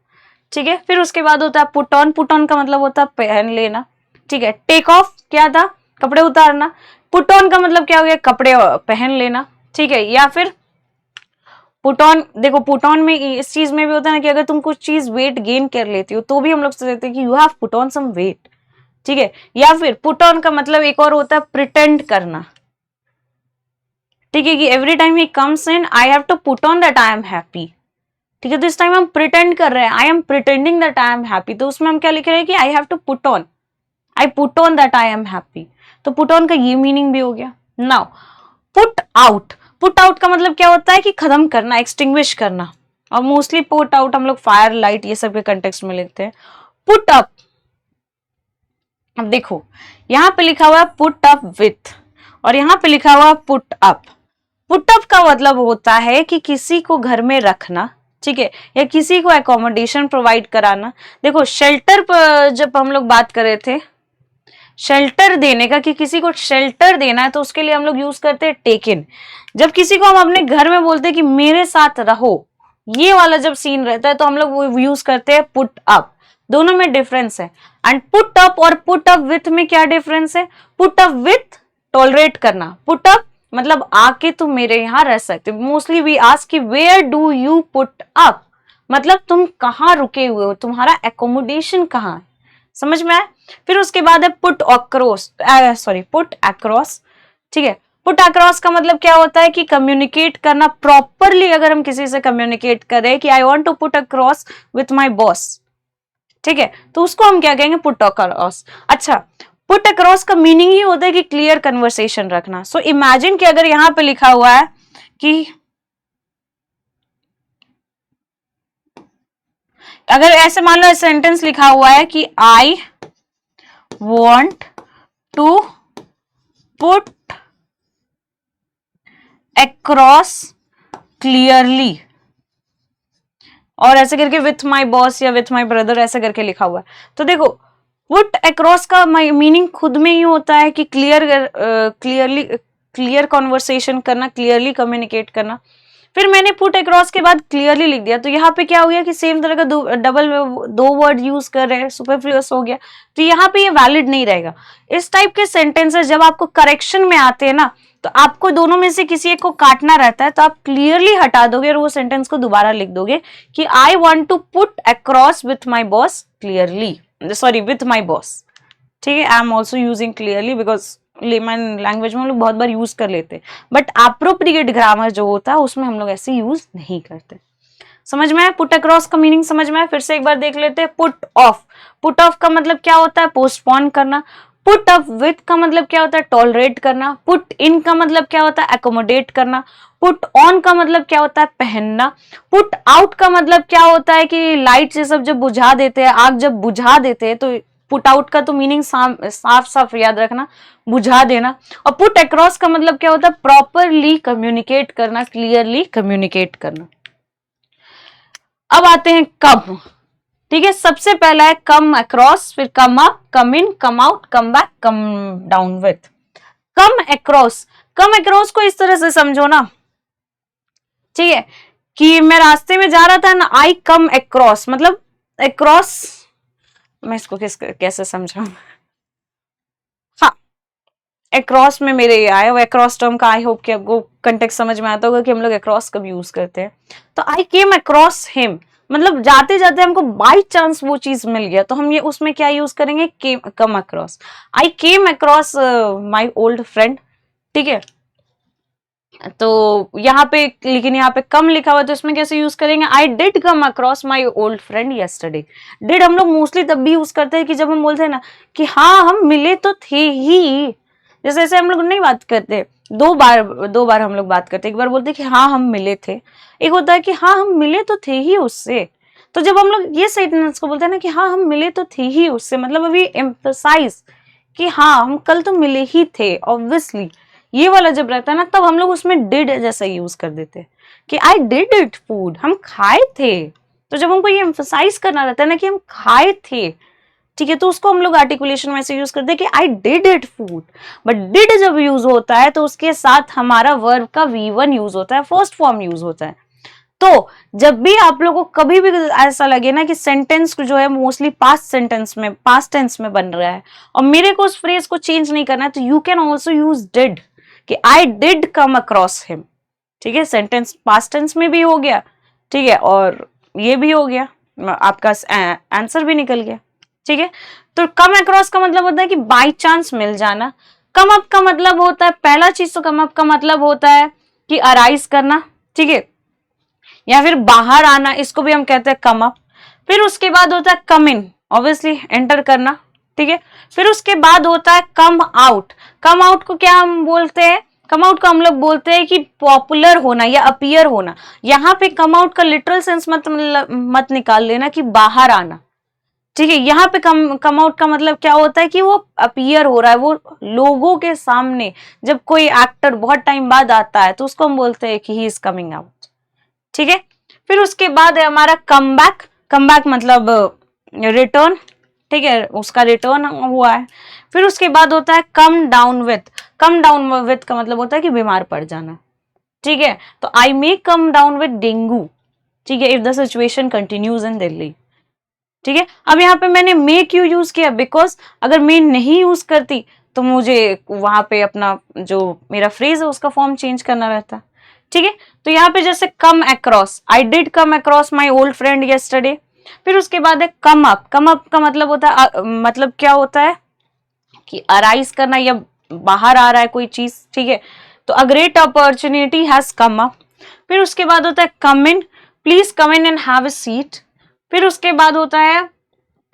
ठीक है, फिर उसके बाद होता है पुट ऑन, पुट ऑन का मतलब होता है पहन लेना। ठीक है, टेक ऑफ क्या था, कपड़े उतारना। पुट ऑन का मतलब क्या हो गया, कपड़े पहन लेना। ठीक है, या फिर पुट ऑन, देखो पुट ऑन में इस चीज में भी होता है ना कि अगर तुम कुछ चीज वेट गेन कर लेती हो तो भी हम लोग सोचते हैं कि you have put on some weight. ठीक है, या फिर पुट ऑन का मतलब एक और होता है प्रिटेंड करना। ठीक है, कि every time he comes in I have to put on that I am happy. ठीक है, तो इस टाइम हम प्रिटेंड कर रहे हैं, I am pretending that I am happy, तो उसमें हम क्या लिख रहे हैं कि I have to put on, I put on that I am happy. तो पुट ऑन का ये मीनिंग भी हो गया। Now put out, put out का मतलब क्या होता है कि खत्म करना, एक्सटिंग्विश करना। और मोस्टली पुट आउट हम लोग फायर, लाइट ये सब के कंटेक्स्ट में लिखते हैं। पुट अप, अब देखो यहाँ पे लिखा हुआ है पुट अप विथ, और यहाँ पे लिखा हुआ है पुट अप। पुट अप का मतलब होता है कि किसी को घर में रखना, ठीक है, या किसी को एकोमोडेशन प्रोवाइड कराना। देखो शेल्टर पर जब हम लोग बात कर रहे थे शेल्टर देने का, कि किसी को शेल्टर देना है, तो उसके लिए हम लोग यूज करते हैं टेक इन। जब किसी को हम अपने घर में बोलते हैं कि मेरे साथ रहो, ये वाला जब सीन रहता है तो हम लोग वो यूज करते हैं पुट अप। दोनों में डिफरेंस है। एंड पुट अप और पुट अप विथ में क्या डिफरेंस है, पुट अप विथ टॉलरेट करना, पुट अप मतलब आके तुम मेरे यहाँ रह सकते। मोस्टली वी आस्क कि where do you put up, मतलब तुम कहाँ रुके हुए हो, तुम्हारा एकोमोडेशन कहाँ है, समझ में आया। फिर उसके बाद है पुट अक्रॉस, पुट अक्रॉस। ठीक है, पुट अक्रॉस का मतलब क्या होता है कि कम्युनिकेट करना प्रॉपरली। अगर हम किसी से कम्युनिकेट करें कि I want to put across with my boss, ठीक है, तो उसको हम क्या कहेंगे, पुट अक्रॉस। अच्छा, पुट अक्रॉस का मीनिंग ही होता है कि क्लियर कन्वर्सेशन रखना। सो इमेजिन कि अगर यहां पे लिखा हुआ है कि अगर ऐसे मान लो सेंटेंस लिखा हुआ है कि आई want to put across clearly, और ऐसे करके विथ माई बॉस या विथ माई ब्रदर ऐसे करके लिखा हुआ है। तो देखो पुट अक्रॉस का मीनिंग खुद में ही होता है कि क्लियर कॉन्वर्सेशन करना, क्लियरली कम्युनिकेट करना। फिर मैंने पुट अक्रॉस के बाद क्लियरली लिख दिया, तो यहाँ पे क्या हो गया कि सेम तरह का दो वर्ड यूज कर रहे हैं, सुपरफ्लुअस हो गया, तो यहाँ पे ये वैलिड नहीं रहेगा। इस टाइप के सेंटेंसेस जब आपको करेक्शन में आते हैं ना, तो आपको दोनों में से किसी एक को काटना रहता है, तो आप क्लियरली हटा दोगे और वो सेंटेंस को दोबारा लिख दोगे कि I want to put across with my boss clearly, sorry with my boss. ठीक है, I am also using clearly because layman language में हम लोग बहुत बार यूज कर लेते हैं, बट अप्रोप्रिएट ग्रामर जो होता है उसमें हम लोग ऐसे यूज नहीं करते। समझ में आया? पुट अक्रॉस का मीनिंग समझ में आया? फिर से एक बार देख लेते हैं। पुट ऑफ, पुट ऑफ का मतलब क्या होता है? पोस्टपोन करना। पुट अप विथ का मतलब क्या होता है? टॉलरेट करना। पुट इन का मतलब क्या होता है? एकोमोडेट करना। पुट ऑन का मतलब क्या होता है? पहनना। पुट आउट का मतलब क्या होता है कि लाइट से सब जब बुझा देते हैं, आग जब बुझा देते हैं, तो पुट आउट का तो मीनिंग साफ साफ याद रखना, बुझा देना। और पुट अक्रॉस का मतलब क्या होता है? प्रॉपरली कम्युनिकेट करना, क्लियरली कम्युनिकेट करना। अब आते हैं कम। ठीक है, सबसे पहला है कम अक्रॉस, फिर come up, come in, come out, come back, come down with. Come across, come across को इस तरह से समझो ना, ठीक है, कि मैं रास्ते में जा रहा था ना, आई कम अक्रॉस, मतलब अक्रॉस, मैं इसको कैसे समझाऊं? हाँ, अक्रॉस में मेरे ये आया, वो अक्रॉस टर्म का आई होप कि आपको कंटेक्स्ट समझ में आता होगा कि हम लोग अक्रॉस कब यूज करते हैं। तो आई केम अक्रॉस हिम, मतलब जाते जाते हमको बाई चांस वो चीज मिल गया, तो हम ये उसमें क्या यूज करेंगे? Came, come across. I came across my old friend. ठीक है, तो यहाँ पे, लेकिन यहाँ पे कम लिखा हुआ है, तो इसमें कैसे यूज करेंगे? आई did come across my old friend yesterday. Did हम लोग मोस्टली तब भी यूज करते हैं कि जब हम बोलते हैं ना कि हाँ हम मिले तो थे ही, जैसे ऐसे हम लोग नहीं बात करते, दो बार हम लोग बात करते, एक बार बोलते कि हाँ हम मिले थे, एक होता है कि हाँ हम मिले तो थे ही उससे। तो जब हम लोग ये सेंटेंस को बोलते हैं ना कि हाँ हम मिले तो थे ही उससे, मतलब अभी एम्फसाइज कि हाँ हम कल तो मिले ही थे, ऑब्वियसली ये वाला जब रहता है ना, तब हम लोग उसमें डिड जैसा यूज कर देते हैं कि आई डिड इट फूड, हम खाए थे। तो जब हमको ये एम्फसाइज करना रहता है ना कि हम खाए थे, ठीक है, तो उसको हम लोग आर्टिकुलेशन में से यूज करते हैं कि I did it food. But did जब यूज होता है तो उसके साथ हमारा वर्ब का V1 यूज होता है, फर्स्ट फॉर्म यूज होता है। तो जब भी आप लोगों को कभी भी ऐसा लगे ना कि सेंटेंस जो है मोस्टली पास्ट टेंस में बन रहा है और मेरे को उस फ्रेज को चेंज नहीं करना है, तो you can also use did कि I did come across him. ठीक है, सेंटेंस पास्ट टेंस में भी हो गया, ठीक है, और ये भी हो गया, आपका आंसर भी निकल गया। ठीक है, तो कम अक्रॉस का मतलब होता है कि बाय चांस मिल जाना। कम अप का मतलब होता है, पहला चीज तो कम अप का मतलब होता है कि अराइज करना, ठीक है, या फिर बाहर आना, इसको भी हम कहते हैं कम अप। फिर उसके बाद होता है कम इन, ऑब्वियसली एंटर करना, ठीक है। फिर उसके बाद होता है कम आउट। कम आउट को क्या हम बोलते हैं? कम आउट को हम लोग बोलते हैं कि पॉपुलर होना या अपीयर होना। यहाँ पे कम आउट का लिटरल सेंस मत निकाल लेना कि बाहर आना, ठीक है। यहाँ पे कम आउट का मतलब क्या होता है कि वो अपीयर हो रहा है, वो लोगों के सामने। जब कोई एक्टर बहुत टाइम बाद आता है तो उसको हम बोलते हैं कि ही इज कमिंग आउट, ठीक है। फिर उसके बाद है हमारा कम बैक। कम बैक मतलब रिटर्न, ठीक है, उसका रिटर्न हुआ है। फिर उसके बाद होता है come down with. Come down with का मतलब होता है कि बीमार पड़ जाना, ठीक है। तो आई मे कम डाउन विथ डेंगू, ठीक है, if the situation continues in Delhi, ठीक है। अब यहाँ पे मैंने मे क्यों यूज किया? बिकॉज अगर मे नहीं यूज करती तो मुझे वहां पे अपना जो मेरा फ्रेज है उसका फॉर्म चेंज करना रहता, ठीक है। तो यहाँ पे जैसे कम across, I did come across my old friend yesterday. फिर उसके बाद है कम अप। कम अप का मतलब होता है मतलब क्या होता है कि अराइज करना या बाहर आ रहा है कोई चीज, ठीक है। तो a great opportunity has come up. फिर उसके बाद होता है come in, please come in and have a seat. फिर उसके बाद होता है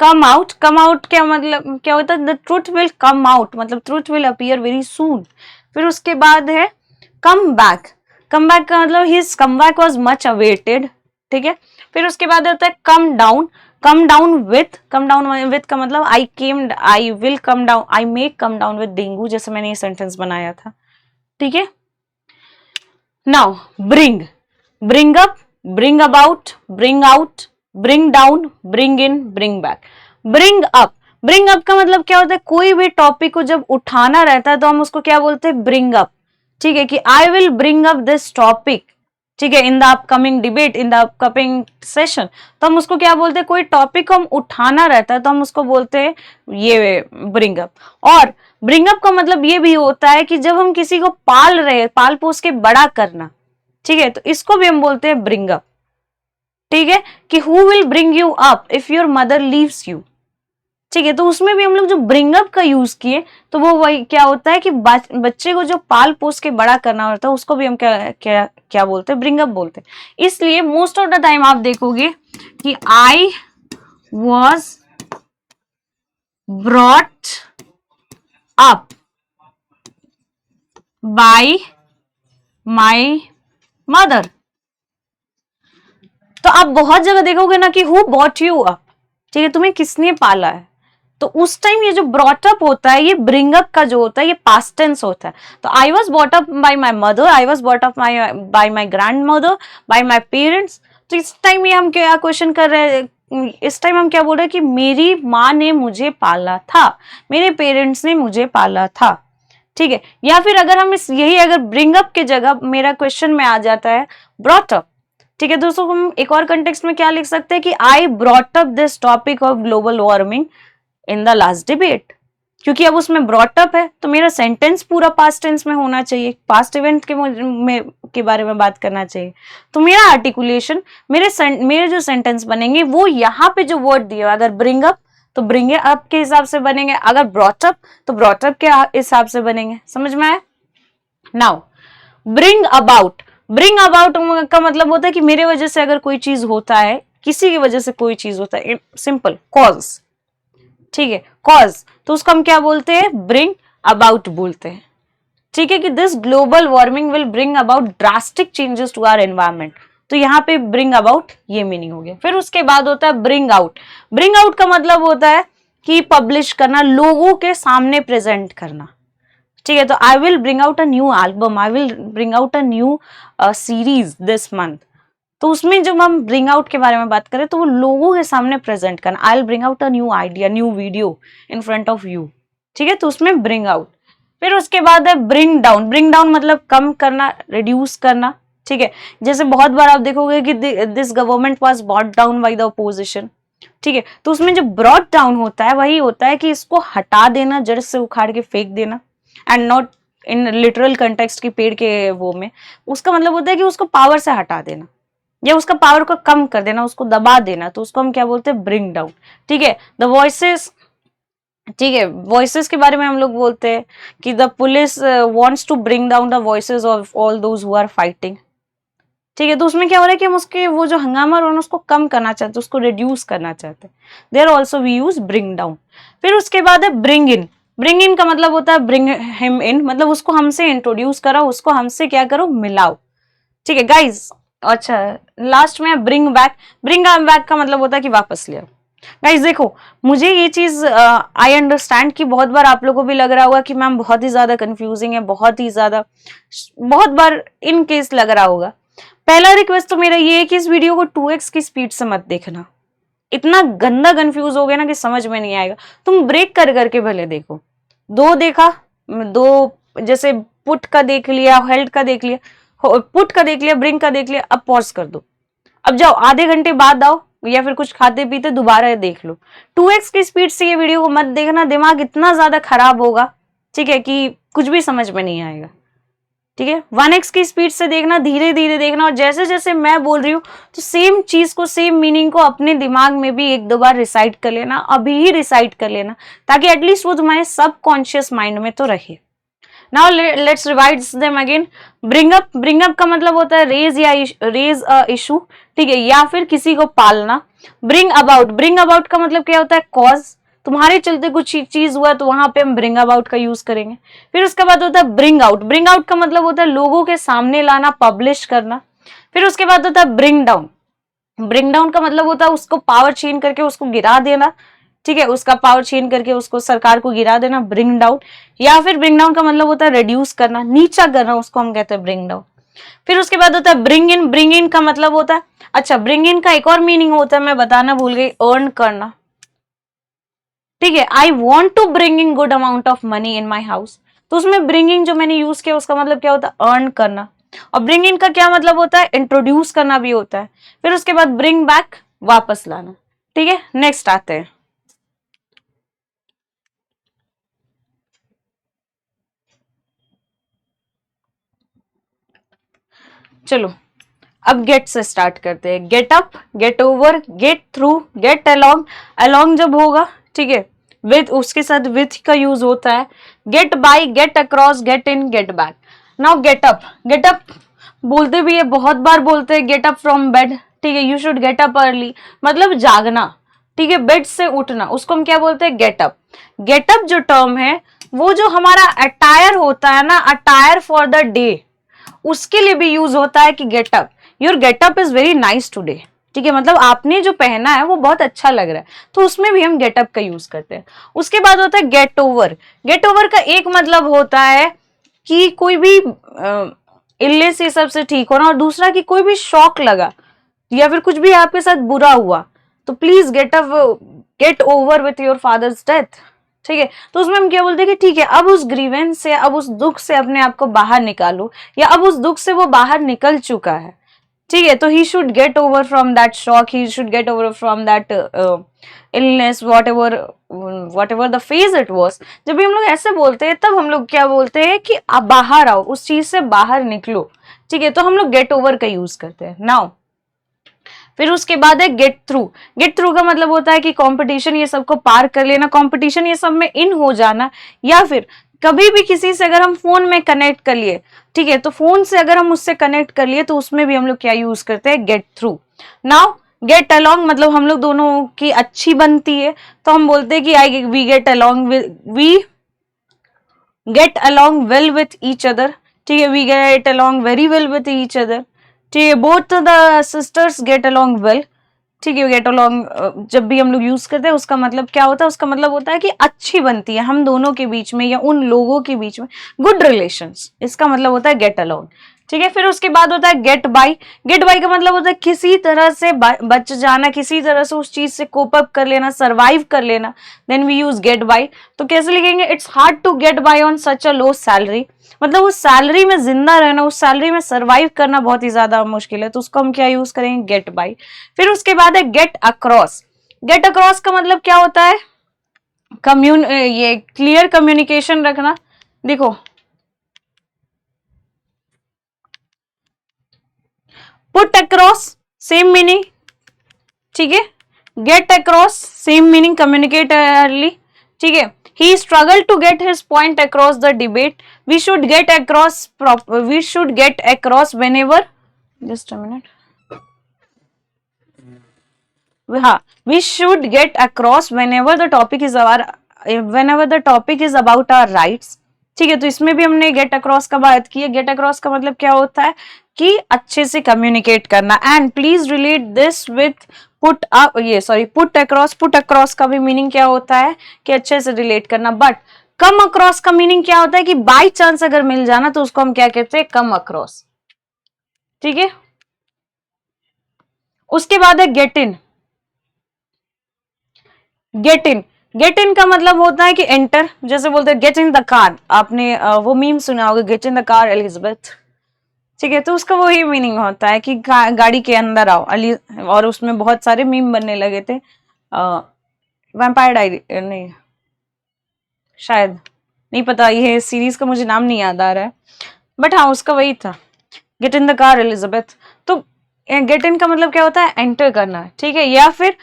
कम आउट। कम आउट क्या मतलब क्या होता है? The truth will come out, मतलब truth will appear very soon. फिर उसके बाद है कम बैक। कम बैक का मतलब his come back was much awaited, ठीक है। फिर उसके बाद होता है come down. Come down with का मतलब I will come down, I may come down with dengue, जैसे मैंने ये सेंटेंस बनाया था, ठीक है। Now bring, bring up, bring about, bring out, bring down, bring in, bring back. Bring up, bring up का मतलब क्या होता है, कोई भी टॉपिक को जब उठाना रहता है तो हम उसको क्या बोलते हैं, ब्रिंग अप, ठीक है, कि I will bring up this topic, ठीक है, in the upcoming debate, in the upcoming session, तो हम उसको क्या बोलते हैं, कोई टॉपिक को हम उठाना रहता है तो हम उसको बोलते हैं ये ब्रिंग अप। और ब्रिंग अप का मतलब ये भी होता है कि जब हम किसी को पाल रहे, पाल पोस के बड़ा करना, ठीक है, तो इसको भी हम बोलते हैं ब्रिंग अप, ठीक है, कि who will bring you up if your mother leaves you, ठीक है, तो उसमें भी हम लोग जो ब्रिंग अप का यूज किए तो वो वही क्या होता है कि बच्चे को जो पाल पोस के बड़ा करना होता है उसको भी हम क्या बोलते हैं, ब्रिंग अप बोलते हैं। इसलिए मोस्ट ऑफ द टाइम आप देखोगे कि I was brought up by my mother, तो आप बहुत जगह देखोगे ना कि हु बॉट यू अप, ठीक है, तुम्हें किसने पाला है, तो उस टाइम ये जो ब्रॉट अप होता है, ये ब्रिंग अप का जो होता है ये पास्ट टेंस होता है। तो I was bought up by my mother, I was bought up by my grand mother, bye my parents. तो इस टाइम ये हम क्या क्वेश्चन कर रहे हैं, इस टाइम हम क्या बोल रहे हैं कि मेरी माँ ने मुझे पाला था, मेरे पेरेंट्स ने मुझे पाला था, ठीक है। या फिर अगर हम यही अगर ब्रिंग अप के जगह मेरा क्वेश्चन में आ जाता है ब्रॉट अप, ठीक है दोस्तों, हम एक और कंटेक्स्ट में क्या लिख सकते हैं कि I brought up this topic of global warming in the last debate, क्योंकि अब उसमें ब्रॉट अप है तो मेरा सेंटेंस पूरा पास्ट टेंस में होना चाहिए, पास्ट इवेंट के बारे में बात करना चाहिए, तो मेरा आर्टिकुलेशन, मेरे जो सेंटेंस बनेंगे वो यहाँ पे जो वर्ड दिया, अगर ब्रिंग अप तो ब्रिंग अप के हिसाब से बनेंगे, अगर ब्रॉट अप तो ब्रॉट अप के हिसाब से बनेंगे, समझ में आया। Now bring about, bring about का मतलब होता है कि मेरे वजह से अगर कोई चीज होता है, किसी की वजह से कोई चीज होता है, सिंपल कॉज, ठीक है, कॉज, तो उसको हम क्या बोलते हैं, ब्रिंग अबाउट बोलते हैं, ठीक है, कि this global warming will bring about drastic changes to our environment, तो यहाँ पे ब्रिंग अबाउट ये मीनिंग हो गया। फिर उसके बाद होता है ब्रिंग आउट, ब्रिंग आउट का मतलब होता है कि पब्लिश करना, लोगों के सामने प्रेजेंट करना, ठीक है, तो I will bring out a new album, I will bring out a new series this month, तो उसमें जब हम ब्रिंग आउट के बारे में बात करें तो वो लोगों के सामने प्रेजेंट करना, I will bring out a new idea, new video in front of you, ठीक है, तो उसमें ब्रिंग आउट। फिर उसके बाद है ब्रिंग डाउन, ब्रिंग डाउन मतलब कम करना, रिड्यूस करना, ठीक है, जैसे बहुत बार आप देखोगे कि this government was brought down by the opposition, ठीक है, तो उसमें जो ब्रॉट डाउन होता है वही होता है कि इसको हटा देना, जड़ से उखाड़ के फेंक देना, and not in literal context की पेड़ के वो में, उसका मतलब होता है कि उसको पावर से हटा देना या उसका पावर को कम कर देना, उसको दबा देना, तो उसको हम क्या बोलते हैं, ब्रिंग डाउन, ठीक है। द वॉइसेस, ठीक है, वॉइसेस के बारे में हम लोग बोलते हैं कि the police wants to bring down the voices of all those who are fighting, ठीक है, तो उसमें क्या हो रहा है कि हम उसके वो जो हंगामा हो उसको कम करना चाहते हैं, उसको रिड्यूस करना चाहते हैं, there also we use bring down. फिर उसके बाद है ब्रिंग इन, ब्रिंग इन का मतलब होता है ब्रिंग हिम इन, मतलब उसको हमसे इंट्रोड्यूस करो, उसको हमसे क्या करो, मिलाओ, ठीक है गाइज। अच्छा, लास्ट में ब्रिंग बैक, ब्रिंग बैक का मतलब होता है कि वापस ले आओ। गाइज देखो, मुझे ये चीज आई अंडरस्टैंड कि बहुत बार आप लोगों को भी लग रहा होगा कि मैम बहुत ही ज्यादा कंफ्यूजिंग है, बहुत ही ज्यादा, बहुत बार इन केस लग रहा होगा। पहला रिक्वेस्ट तो मेरा ये है कि इस वीडियो को 2x की स्पीड से मत देखना, इतना गंदा कंफ्यूज हो गया ना कि समझ में नहीं आएगा, तुम ब्रेक कर करके भले देखो, दो देखा, दो जैसे पुट का देख लिया, हेल्ड का देख लिया, पुट का देख लिया, ब्रिंग का देख लिया, अब पॉज कर दो, अब जाओ आधे घंटे बाद आओ या फिर कुछ खाते पीते दोबारा देख लो। 2x की स्पीड से ये वीडियो को मत देखना, दिमाग इतना ज्यादा खराब होगा, ठीक है, कि कुछ भी समझ में नहीं आएगा, ठीक है। 1x की स्पीड से देखना, धीरे धीरे देखना, और जैसे जैसे मैं बोल रही हूँ तो सेम चीज को, सेम मीनिंग को अपने दिमाग में भी एक दो बार रिसाइट कर लेना, अभी ही रिसाइट कर लेना, ताकि एटलीस्ट वो तुम्हारे सबकॉन्शियस माइंड में तो रहे। Now let's revise them again. Bring up, bring up का मतलब होता है रेज या रेज अ इशू, ठीक है, या फिर किसी को पालना। ब्रिंग अबाउट, ब्रिंग अबाउट का मतलब क्या होता है, कॉज, तुम्हारे चलते कुछ चीज हुआ तो वहां पे हम ब्रिंग अबाउट का यूज करेंगे। फिर उसके बाद होता है ब्रिंग आउट, ब्रिंग आउट का मतलब होता है लोगों के सामने लाना, पब्लिश करना। फिर उसके बाद होता है ब्रिंग डाउन, ब्रिंग डाउन का मतलब होता है उसको पावर छीन करके उसको गिरा देना, ठीक है, उसका पावर छीन करके उसको सरकार को गिरा देना, ब्रिंग डाउन। या फिर ब्रिंग डाउन का मतलब होता है रिड्यूस करना, नीचा करना, उसको हम कहते हैं ब्रिंग डाउन। फिर उसके बाद होता है ब्रिंग इन। ब्रिंग इन का मतलब होता है, अच्छा ब्रिंग इन का एक और मीनिंग होता है, मैं बताना भूल गई, अर्न करना, ठीक है। I want to bring in good amount of money in my house, तो उसमें ब्रिंगिंग जो मैंने यूज किया उसका मतलब क्या होता है, अर्न करना। और ब्रिंग इन का क्या मतलब होता है, इंट्रोड्यूस करना भी होता है। फिर उसके बाद ब्रिंग बैक, वापस लाना, ठीक है। नेक्स्ट आते हैं, चलो अब गेट से स्टार्ट करते हैं। Gate up, get over, get through, get along. Along जब होगा, ठीक है, विथ, उसके साथ विथ का यूज होता है। Get by, get across, get in, get back. Now get up. Get up बोलते भी है, बहुत बार बोलते हैं गेट अप फ्रॉम बेड, ठीक है, you should get up early, मतलब जागना, ठीक है, बेड से उठना, उसको हम क्या बोलते हैं, गेट अप। गेट अप जो टर्म है वो जो हमारा अटायर होता है ना, अटायर फॉर द डे, उसके लिए भी यूज होता है कि getup, your getup is very nice today, ठीक है, मतलब आपने जो पहना है वो बहुत अच्छा लग रहा है, तो उसमें भी हम गेटअप का यूज करते हैं। उसके बाद होता है गेट ओवर। गेट ओवर का एक मतलब होता है कि कोई भी इलनेस ये सबसे ठीक होना, और दूसरा कि कोई भी शौक लगा या फिर कुछ भी आपके साथ बुरा हुआ, तो please get over with your father's death, ठीक है। तो उसमें हम क्या बोलते हैं कि ठीक है, अब उस ग्रीवेंस से, अब उस दुख से अपने आप को बाहर निकालो, या अब उस दुख से वो बाहर निकल चुका है, ठीक है, तो he should get over from that shock, he should get over from that illness, what ever the phase it was. जब भी हम लोग ऐसे बोलते हैं तब हम लोग क्या बोलते हैं कि आप बाहर आओ, उस चीज से बाहर निकलो, ठीक है, तो हम लोग गेट ओवर का यूज करते हैं। नाउ फिर उसके बाद है गेट थ्रू। गेट थ्रू का मतलब होता है कि कंपटीशन ये सबको पार कर लेना, कंपटीशन ये सब में इन हो जाना, या फिर कभी भी किसी से अगर हम फोन में कनेक्ट कर लिए, ठीक है, तो फोन से अगर हम उससे कनेक्ट कर लिए तो उसमें भी हम लोग क्या यूज करते हैं, get through. Now get along मतलब हम लोग दोनों की अच्छी बनती है, तो हम बोलते हैं कि I we get along, we get along well with each other, ठीक है, we get along very well with each other, ठीक है, both the sisters get along well, ठीक है, गेट अलोंग जब भी हम लोग यूज करते हैं उसका मतलब क्या होता है, उसका मतलब होता है कि अच्छी बनती है हम दोनों के बीच में या उन लोगों के बीच में, गुड रिलेशंस, इसका मतलब होता है गेट अलोंग, ठीक है। फिर उसके बाद होता है गेट बाय। गेट बाय का मतलब होता है किसी तरह से बच जाना, किसी तरह से उस चीज से कोप अप कर लेना, सरवाइव कर लेना, then we use get by. तो कैसे लिखेंगे, it's hard to get by on such a low salary, मतलब उस सैलरी में जिंदा रहना, उस सैलरी में सरवाइव करना बहुत ही ज्यादा मुश्किल है, तो उसको हम क्या यूज करेंगे, गेट बाय। फिर उसके बाद है गेट अक्रॉस। गेट अक्रॉस का मतलब क्या होता है, ये क्लियर कम्युनिकेशन रखना। देखो पुट अक्रॉस सेम मीनिंग, ठीक है, get across same meaning, communicate early, ठीक है। He struggled to get his point across the debate. We should get across. We should get across whenever. Just a minute. हाँ, we should get across whenever the topic is about our rights. ठीक है, तो इसमें भी हमने गेट अक्रॉस का बात की है। गेट अक्रॉस का मतलब क्या होता है कि अच्छे से कम्युनिकेट करना। And please relate this with put up, ये sorry put across. Put across का भी मीनिंग क्या होता है कि अच्छे से रिलेट करना। बट कम अक्रॉस का मीनिंग क्या होता है कि बाई चांस अगर मिल जाना तो उसको हम क्या कहते हैं, कम अक्रॉस, ठीक है। उसके बाद है get in. Gate in, get in का मतलब होता है कि एंटर, जैसे बोलते हैं गेट इन द कार, आपने वो मीम सुना होगा, get in the car Elizabeth, ठीक है, तो उसका वही मीनिंग होता है कि गाड़ी के अंदर आओ अली। और उसमें बहुत सारे मीम बनने लगे थे, वैम्पायर डायरी नहीं, शायद, नहीं पता, ये सीरीज का मुझे नाम नहीं याद आ रहा है, बट हाँ उसका वही था, get in the car Elizabeth. तो गेट इन का मतलब क्या होता है, एंटर करना, ठीक है, या फिर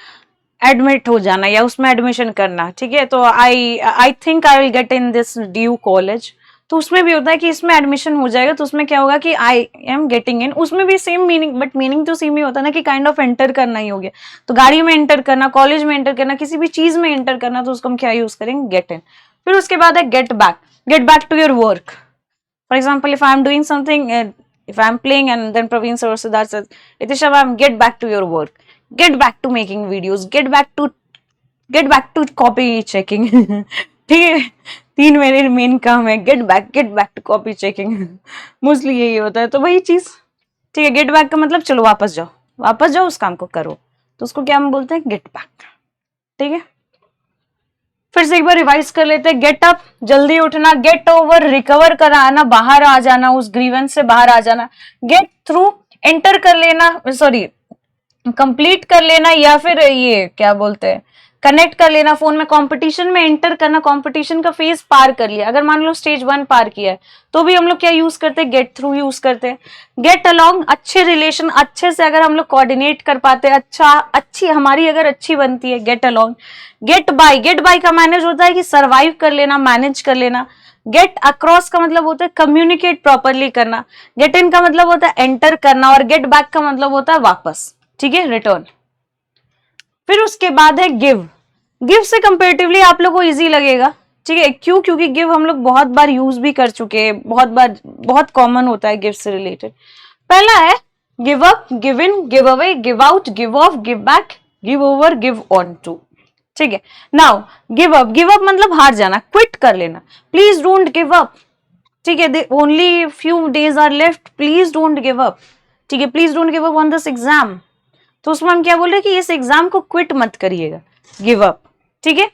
एडमिट हो जाना या उसमें एडमिशन करना, ठीक है। तो I think I will get in this due college, तो उसमें भी होता है कि इसमें एडमिशन हो जाएगा, तो उसमें क्या होगा कि आई एम गेटिंग इन, उसमें भी सेम मीनिंग, बट मीनिंग तो सेम ही होता है ना कि काइंड ऑफ एंटर करना ही हो गया। तो गाड़ी में एंटर करना, कॉलेज में एंटर करना, किसी भी चीज में एंटर करना, तो उसको हम क्या यूज करेंगे, गेट इन। फिर उसके बाद है get back. Get back to your work. For example, if I am doing something, if I'm playing and then Praveen sir Siddharth says, Itisha ma'am, get back to your work. Get back to making videos, get back to copy checking. ठीक है, 3 मेरे मेन काम है, get back to copy checking. Mostly यही होता है, तो वही चीज। ठीक है, गेट बैक का मतलब चलो वापस जाओ उस काम को करो, तो उसको क्या हम बोलते हैं, गेट बैक। ठीक है, फिर से एक बार रिवाइज कर लेते हैं। गेट अप, जल्दी उठना, गेट ओवर, रिकवर कर आना, बाहर आ जाना, उस ग्रीवेंस से बाहर आ जाना, गेट थ्रू, एंटर कर लेना, सॉरी कंप्लीट कर लेना, या फिर ये क्या बोलते हैं, कनेक्ट कर लेना फोन में, कंपटीशन में एंटर करना, कंपटीशन का फेज पार कर लिया। अगर मान लो स्टेज 1 पार किया है तो भी हम लोग क्या यूज करते हैं, गेट थ्रू यूज करते हैं। गेट अलोंग, अच्छे रिलेशन, अच्छे से अगर हम लोग कोऑर्डिनेट कर पाते हैं, अच्छी हमारी अगर अच्छी बनती है, गेट अलोंग। गेट बाय का मैनेज होता है कि सरवाइव कर लेना, मैनेज कर लेना। गेट अक्रॉस का मतलब होता है कम्युनिकेट प्रॉपरली करना। गेट इन का मतलब होता है एंटर करना, और गेट बैक का मतलब होता है वापस। ठीक है, रिटर्न। फिर उसके बाद है गिव। गिव से कंपेरेटिवली आप लोग को इजी लगेगा। ठीक है, क्यों? क्योंकि गिव हम लोग बहुत बार यूज भी कर चुके हैं, बहुत कॉमन होता है गिव से रिलेटेड। पहला है give up, give in, give away, give out, give off, give back, give over, give on to. ठीक है, नाउ गिव अप मतलब हार जाना, क्विट कर लेना। Please don't give up. ठीक है, only few days are left, please don't give up. ठीक है, please don't give up on this exam. तो उसमें हम क्या बोल रहे हैं कि इस एग्जाम को क्विट मत करिएगा, गिव अप। ठीक है,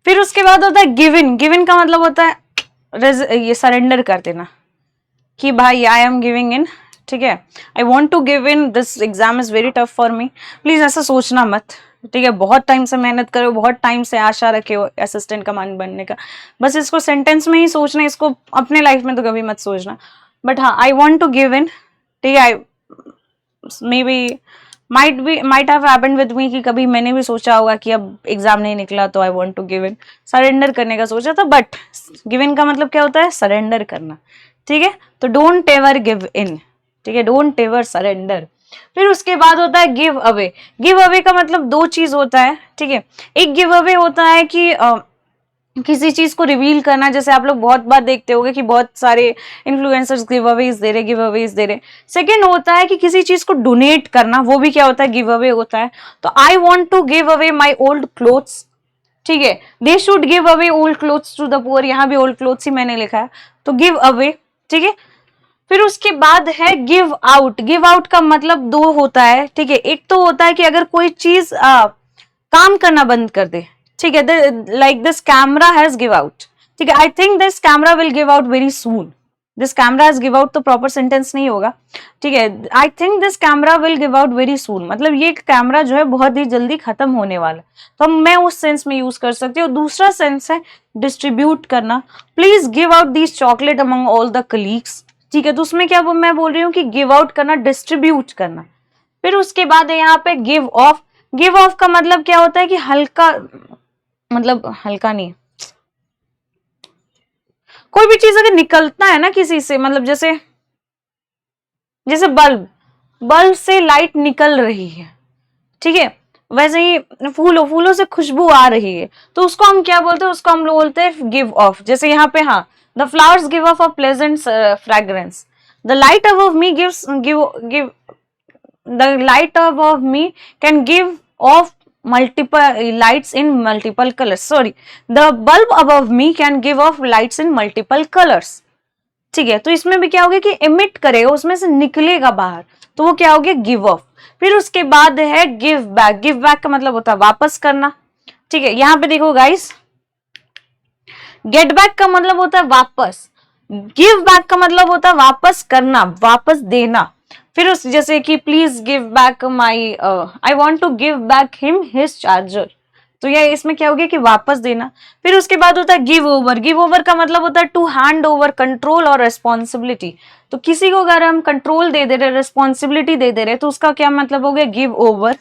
फिर उसके बाद होता है गिव इन। गिव इन का मतलब होता है ये सरेंडर कर देना कि भाई आई एम गिविंग इन। ठीक है, I want to give in, this exam is very tough for me. Please ऐसा सोचना मत। ठीक है, बहुत टाइम से मेहनत करो, बहुत टाइम से आशा रखे हो असिस्टेंट कमांड बनने का, बस इसको सेंटेंस में ही सोचना, इसको अपने लाइफ में तो कभी मत सोचना। बट हाँ, I want to give in. ठीक है, I may be might have happened with me कि कभी मैंने भी सोचा होगा कि अब एग्जाम नहीं निकला तो I want to give in, surrender करने का सोचा था। बट गिव इन का मतलब क्या होता है, सरेंडर करना। ठीक है, तो डोंट एवर गिव इन। ठीक है, डोंट एवर सरेंडर। फिर उसके बाद होता है गिव अवे। गिव अवे का मतलब 2 चीज होता है। ठीक है, एक गिव अवे होता है कि किसी चीज को रिवील करना, जैसे आप लोग बहुत बार देखते होंगे कि बहुत सारे इन्फ्लुएंसर्स गिव अवेज दे रहे। सेकंड होता है कि किसी चीज को डोनेट करना, वो भी क्या होता है, गिव अवे होता है। तो I want to give away my old clothes. ठीक है, they should give away old clothes to the poor, यहाँ भी ओल्ड क्लोथ्स ही मैंने लिखा है, तो गिव अवे। ठीक है, फिर उसके बाद है गिव आउट। गिव आउट का मतलब 2 होता है। ठीक है, एक तो होता है कि अगर कोई चीज काम करना बंद कर दे। ठीक है, like this camera has give out. ठीक है, I think this camera will give out very soon. This camera has give out तो प्रॉपर सेंटेंस नहीं होगा। ठीक है, I think this camera will give out very soon, मतलब ये कैमरा जो है बहुत ही जल्दी खत्म होने वाला है, तो मैं उस सेंस में यूज कर सकती हूँ। दूसरा सेंस है डिस्ट्रीब्यूट करना। Please give out these chocolate among all the colleagues. ठीक है, तो उसमें क्या मैं बोल रही हूँ कि गिव आउट करना, डिस्ट्रीब्यूट करना। फिर उसके बाद है यहाँ पे गिव ऑफ। गिव ऑफ का मतलब क्या होता है कि हल्का, मतलब हल्का नहीं, कोई भी चीज अगर निकलता है ना किसी से, मतलब जैसे बल्ब से लाइट निकल रही है। ठीक है, वैसे ही फूलों से खुशबू आ रही है, तो उसको हम क्या बोलते हैं, उसको हम लोग बोलते हैं गिव ऑफ। जैसे यहाँ पे हाँ, the flowers give of a pleasant fragrance, the light above me give the light above me can give off multiple lights in multiple colors. Sorry, the bulb above me can give off lights in multiple colors. ठीक है, तो इसमें भी क्या होगा कि emit करेगा, उसमें से निकलेगा बाहर, तो वो क्या हो गया, गिव ऑफ। फिर उसके बाद है गिव बैक। गिव बैक का मतलब होता है वापस करना। ठीक है, यहाँ पे देखो गाइस, गेट बैक का मतलब होता है वापस, गिव बैक का मतलब होता है वापस करना, वापस देना। फिर उस जैसे कि please give back my, I want to give back him his charger, तो ये इसमें क्या हो गया कि वापस देना। फिर उसके बाद होता है गिव ओवर। गिव ओवर का मतलब होता है टू हैंड ओवर कंट्रोल और रेस्पॉन्सिबिलिटी। तो किसी को अगर हम कंट्रोल दे दे रहे, रेस्पॉन्सिबिलिटी दे दे रहे, तो उसका क्या मतलब हो गया, give over.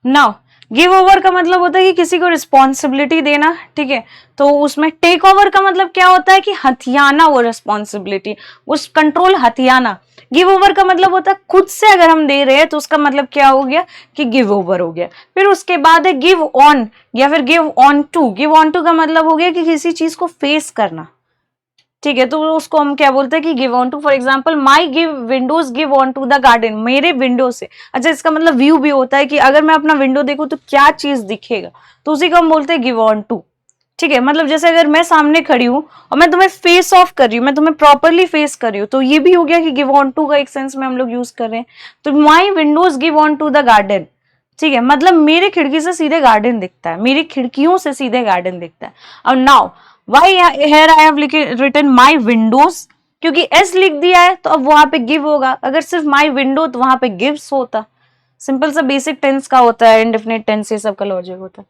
Now give over का मतलब होता है कि किसी को रिस्पॉन्सिबिलिटी देना, ठीक है। तो उसमें टेक ओवर का मतलब क्या होता है कि हथियाना वो रिस्पॉन्सिबिलिटी, उस कंट्रोल हथियाना। गिव ओवर का मतलब होता है खुद से अगर हम दे रहे हैं तो उसका मतलब क्या हो गया कि गिव ओवर हो गया। फिर उसके बाद है गिव ऑन या फिर give on to. Give on to का मतलब हो गया कि किसी चीज को फेस करना, ठीक है। तो उसको हम क्या बोलते हैं कि give on to. For example my give windows give on to the garden, मेरे विंडो से। अच्छा, इसका मतलब व्यू भी होता है कि अगर मैं अपना विंडो देखूं तो क्या चीज दिखेगा, तो उसी को हम बोलते हैं गिव ऑन टू, ठीक है। मतलब जैसे अगर मैं सामने खड़ी हूँ और मैं तुम्हें फेस ऑफ कर रही हूँ, मैं तुम्हें प्रॉपरली फेस कर रही हूँ, तो ये भी हो गया कि गिव ऑन टू का एक सेंस में हम लोग यूज कर रहे हैं। तो my windows give on to the garden, ठीक है, मतलब मेरे खिड़की से सीधे गार्डन दिखता है, मेरी खिड़कियों से सीधे गार्डन दिखता है। और now why here I have written my windows, क्योंकि एस लिख दिया है तो अब वहां पे गिव होगा। अगर सिर्फ माई विंडो तो वहां पे गिव्स होता। सिंपल सा बेसिक टेंस का होता है, इंडेफिनिट टेंस, ये सब का लॉजिक होता है।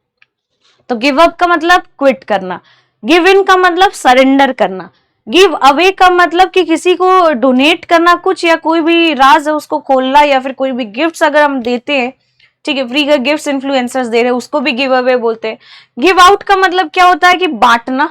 तो गिव अप का मतलब क्विट करना, गिव इन का मतलब सरेंडर करना, गिव अवे का मतलब कि किसी को डोनेट करना कुछ, या कोई भी राज है उसको खोलना, या फिर कोई भी गिफ्ट्स अगर हम देते हैं, ठीक है, फ्री का गिफ्ट्स इन्फ्लुएंसर्स दे रहे हैं उसको भी गिव अवे बोलते हैं। गिव आउट का मतलब क्या होता है कि बांटना,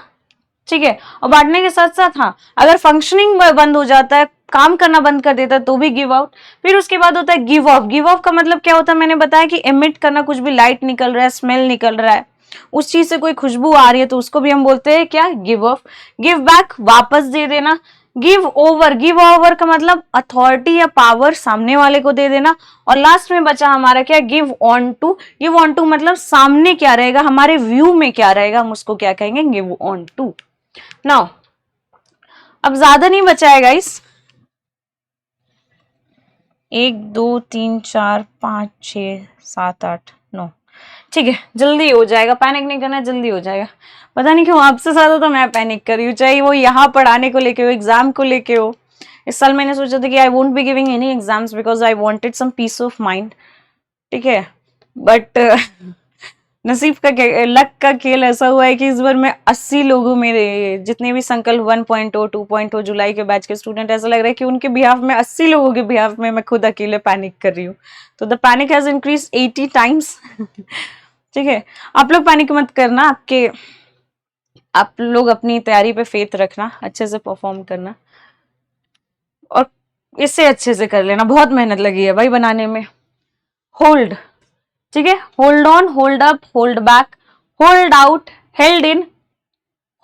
ठीक है। और बांटने के साथ साथ हाँ, अगर फंक्शनिंग बंद हो जाता है, काम करना बंद कर देता है तो भी गिव आउट। फिर उसके बाद होता है गिव ऑफ। गिव ऑफ का मतलब क्या होता है, मैंने बताया कि एमिट करना, कुछ भी लाइट निकल रहा है, स्मेल निकल रहा है, उस चीज से कोई खुशबू आ रही है तो उसको भी हम बोलते हैं क्या, गिव ऑफ। गिव बैक वापस दे देना। गिव ओवर, गिव ओवर का मतलब अथॉरिटी या पावर सामने वाले को दे देना। और लास्ट में बचा हमारा क्या, give on to. Give on to मतलब सामने क्या रहेगा, हमारे व्यू में क्या रहेगा, हम उसको क्या कहेंगे, गिव ऑन टू। नाउ अब ज्यादा नहीं बचा है गाइस, 1 2 3 4 5 6 7 8 9, ठीक है, जल्दी हो जाएगा, पैनिक नहीं करना, जल्दी हो जाएगा। पता नहीं क्यों आपसे ज्यादा तो मैं पैनिक कर रही हूँ, चाहे वो यहाँ पढ़ाने को लेके हो, एग्जाम को लेके हो। इस साल मैंने सोचा था कि I won't be giving any exams because I wanted some peace of mind, ठीक है। बट नसीब का लक का खेल ऐसा हुआ है कि इस बार मैं 80 लोगों, मेरे जितने भी संकल्प 1.0 2.0 जुलाई के बैच के स्टूडेंट, ऐसा लग रहा है कि उनके बिहाफ में 80 लोगों के बिहाफ में मैं खुद अकेले पैनिक कर रही हूँ। तो the panic has increase 80 times. ठीक है, आप लोग पैनिक मत करना, आप लोग अपनी तैयारी पे फेथ रखना, अच्छे से परफॉर्म करना और इससे अच्छे से कर लेना। बहुत मेहनत लगी है भाई बनाने में। होल्ड, ठीक है, hold on, hold up, hold back, hold out, held in,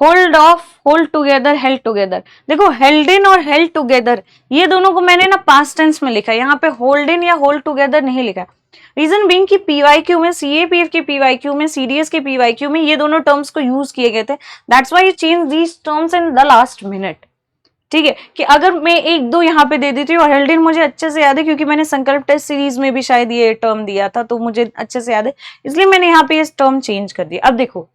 hold of, hold together, held together. देखो हेल्ड इन और हेल्ड टुगेदर ये दोनों को मैंने ना पास्ट टेंस में लिखा है, यहाँ पे होल्ड इन या होल्ड टुगेदर नहीं लिखा। रीजन बीइंग कि पीवाईक्यू में, सीएपीएफ के पीवाईक्यू में, सीडीएस के पीवाईक्यू में ये दोनों टर्म्स को यूज किए गए थे। That's why you change these terms in the last minute, ठीक है। कि अगर मैं 1 2 यहाँ पे दे देती हूँ, और हेल्ड इन मुझे अच्छे से याद है क्योंकि मैंने संकल्प टेस्ट सीरीज में भी शायद ये टर्म दिया था, तो मुझे अच्छे से याद है, इसलिए मैंने यहाँ पे ये टर्म चेंज कर दिया। अब देखो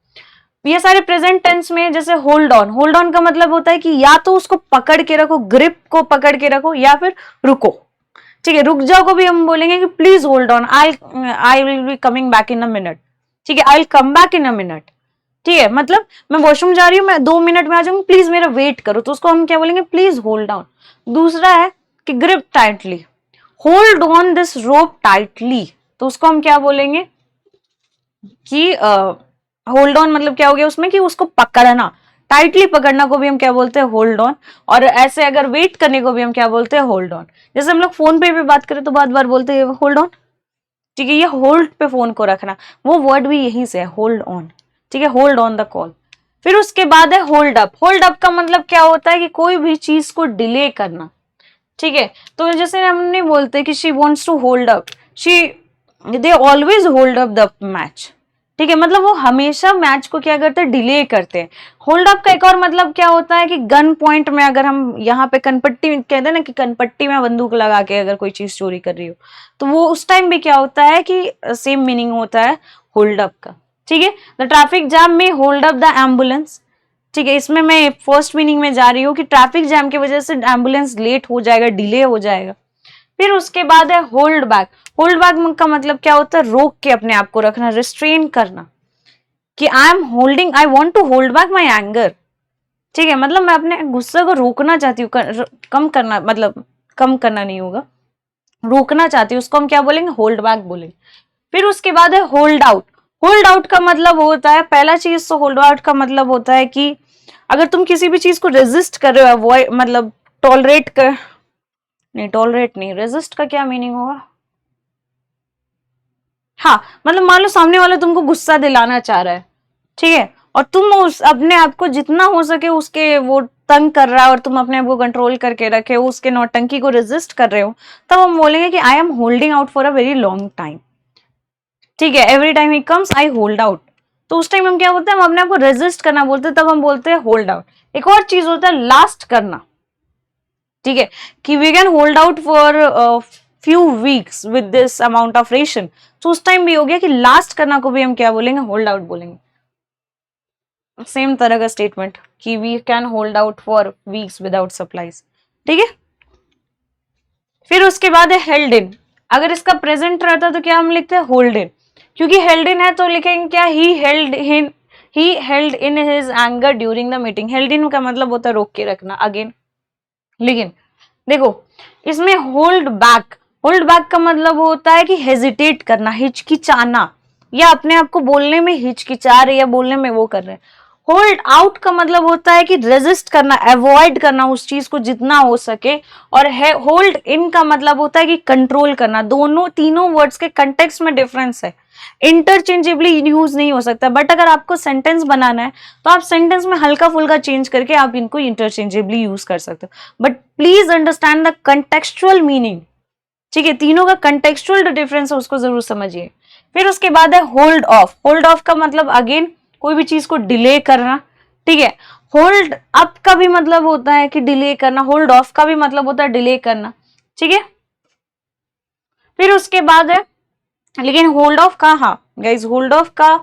ये सारे प्रेजेंट टेंस में, जैसे होल्ड ऑन, होल्ड ऑन का मतलब होता है कि या तो उसको पकड़ के रखो, ग्रिप को पकड़ के रखो, या फिर रुको, ठीक है। रुक जाओ को भी हम बोलेंगे कि please hold on, I will be coming back in a minute, ठीक है, I will come back in a minute, ठीक है। मतलब मैं वॉशरूम जा रही हूँ, मैं 2 मिनट में आ जाऊंगी, प्लीज मेरा वेट करो, तो उसको हम क्या बोलेंगे, प्लीज होल्ड डाउन। दूसरा है कि grip tightly, hold on this rope tightly, तो उसको हम क्या बोलेंगे कि होल्ड ऑन मतलब क्या हो गया उसमें कि उसको पकड़ना, टाइटली पकड़ना को भी हम क्या बोलते हैं, होल्ड ऑन। और ऐसे अगर वेट करने को भी हम क्या बोलते हैं, होल्ड ऑन। जैसे हम लोग फोन पे बात करें तो बार बार बोलते हैं होल्ड ऑन, ठीक है, ये होल्ड पे फोन को रखना, वो वर्ड भी यहीं से है, होल्ड ऑन, ठीक है, होल्ड ऑन द कॉल। फिर उसके बाद है होल्ड अप। होल्ड अप का मतलब क्या होता है कि कोई भी चीज को डिले करना, ठीक है। तो जैसे हम नहीं बोलते कि she wants to hold up, she they always hold up the match, ठीक है, मतलब वो हमेशा मैच को क्या करते हैं, डिले करते हैं। होल्ड अप का एक और मतलब क्या होता है कि गन पॉइंट में, अगर हम यहाँ पे कनपट्टी कहते हैं ना कि कनपट्टी में बंदूक लगा के अगर कोई चीज चोरी कर रही हो, तो वो उस टाइम भी क्या होता है कि सेम मीनिंग होता है होल्ड अप का, ठीक है। द ट्रैफिक जैम में होल्ड अप द एम्बुलेंस, ठीक है, इसमें मैं फर्स्ट मीनिंग में जा रही हूँ कि ट्रैफिक जैम की वजह से एम्बुलेंस लेट हो जाएगा, डिले हो जाएगा। फिर उसके बाद है होल्ड बैक। होल्ड बैक का मतलब क्या होता है, रोक के अपने आप को रखना, रिस्ट्रेन करना, कि I am holding, I want to hold back my anger, ठीक है, मतलब मैं अपने गुस्से को रोकना चाहती हूँ, कम करना, मतलब कम करना नहीं होगा, रोकना चाहती हूँ, उसको हम क्या बोलेंगे, होल्ड बैक बोलेंगे। फिर उसके बाद है होल्ड आउट। होल्ड आउट का मतलब होता है, पहला चीज तो होल्ड आउट का मतलब होता है कि अगर तुम किसी भी चीज को रेजिस्ट कर रहे हो, अवॉइड मतलब टॉलरेट कर, नहीं टॉलरेट नहीं, रेजिस्ट का क्या मीनिंग होगा, हाँ मतलब मान लो सामने वाला तुमको गुस्सा दिलाना चाह रहा है, ठीक है, और तुम उस अपने आप को जितना हो सके उसके वो तंग कर रहा है और तुम अपने आप को कंट्रोल करके रखे हो, उसके नौटंकी को रेजिस्ट कर रहे हो, तब हम बोलेंगे कि I am holding out for a very long time, ठीक है, every time he comes I hold out. तो उस टाइम हम क्या बोलते हैं, हम अपने आप को रेजिस्ट करना बोलते हैं, तब हम बोलते हैं होल्ड आउट। एक और चीज होता है लास्ट करना, ठीक है, कि we can hold out for few weeks with this amount of ration, तो उस टाइम भी हो गया कि लास्ट करना को भी हम क्या बोलेंगे, होल्ड आउट बोलेंगे। सेम तरह का स्टेटमेंट कि we can hold out for weeks without supplies, ठीक है। फिर उसके बाद है हेल्ड इन। अगर इसका प्रेजेंट रहता तो क्या हम लिखते हैं, होल्ड इन, क्योंकि हेल्ड इन है तो लिखेंगे क्या, he held in his anger during the meeting. Held in का मतलब होता है रोक के रखना अगेन। लेकिन देखो इसमें होल्ड बैक का मतलब होता है कि हेजिटेट करना, हिचकिचाना, या अपने आप को बोलने में हिचकिचा रहे या बोलने में वो कर रहे हैं। होल्ड आउट का मतलब होता है कि रेजिस्ट करना, अवॉइड करना उस चीज को जितना हो सके, और होल्ड इन का मतलब होता है कि कंट्रोल करना। दोनों तीनों वर्ड्स के कंटेक्स्ट में डिफरेंस है, इंटरचेंजेबली यूज नहीं हो सकता, बट अगर आपको सेंटेंस बनाना है तो आप सेंटेंस में हल्का फुल्का चेंज करके आप इनको इंटरचेंजेबली यूज कर सकते हो, but please understand the contextual meaning, ठीक है, तीनों का कंटेक्चुअल डिफरेंस है उसको जरूर समझिए। फिर उसके बाद है होल्ड ऑफ। होल्ड ऑफ का मतलब अगेन कोई भी चीज को डिले करना, ठीक है। होल्ड अप का भी मतलब होता है कि डिले करना, होल्ड ऑफ का भी मतलब होता है डिले करना, ठीक है। फिर उसके बाद है, लेकिन होल्ड ऑफ का, हाँ गाइज होल्ड ऑफ का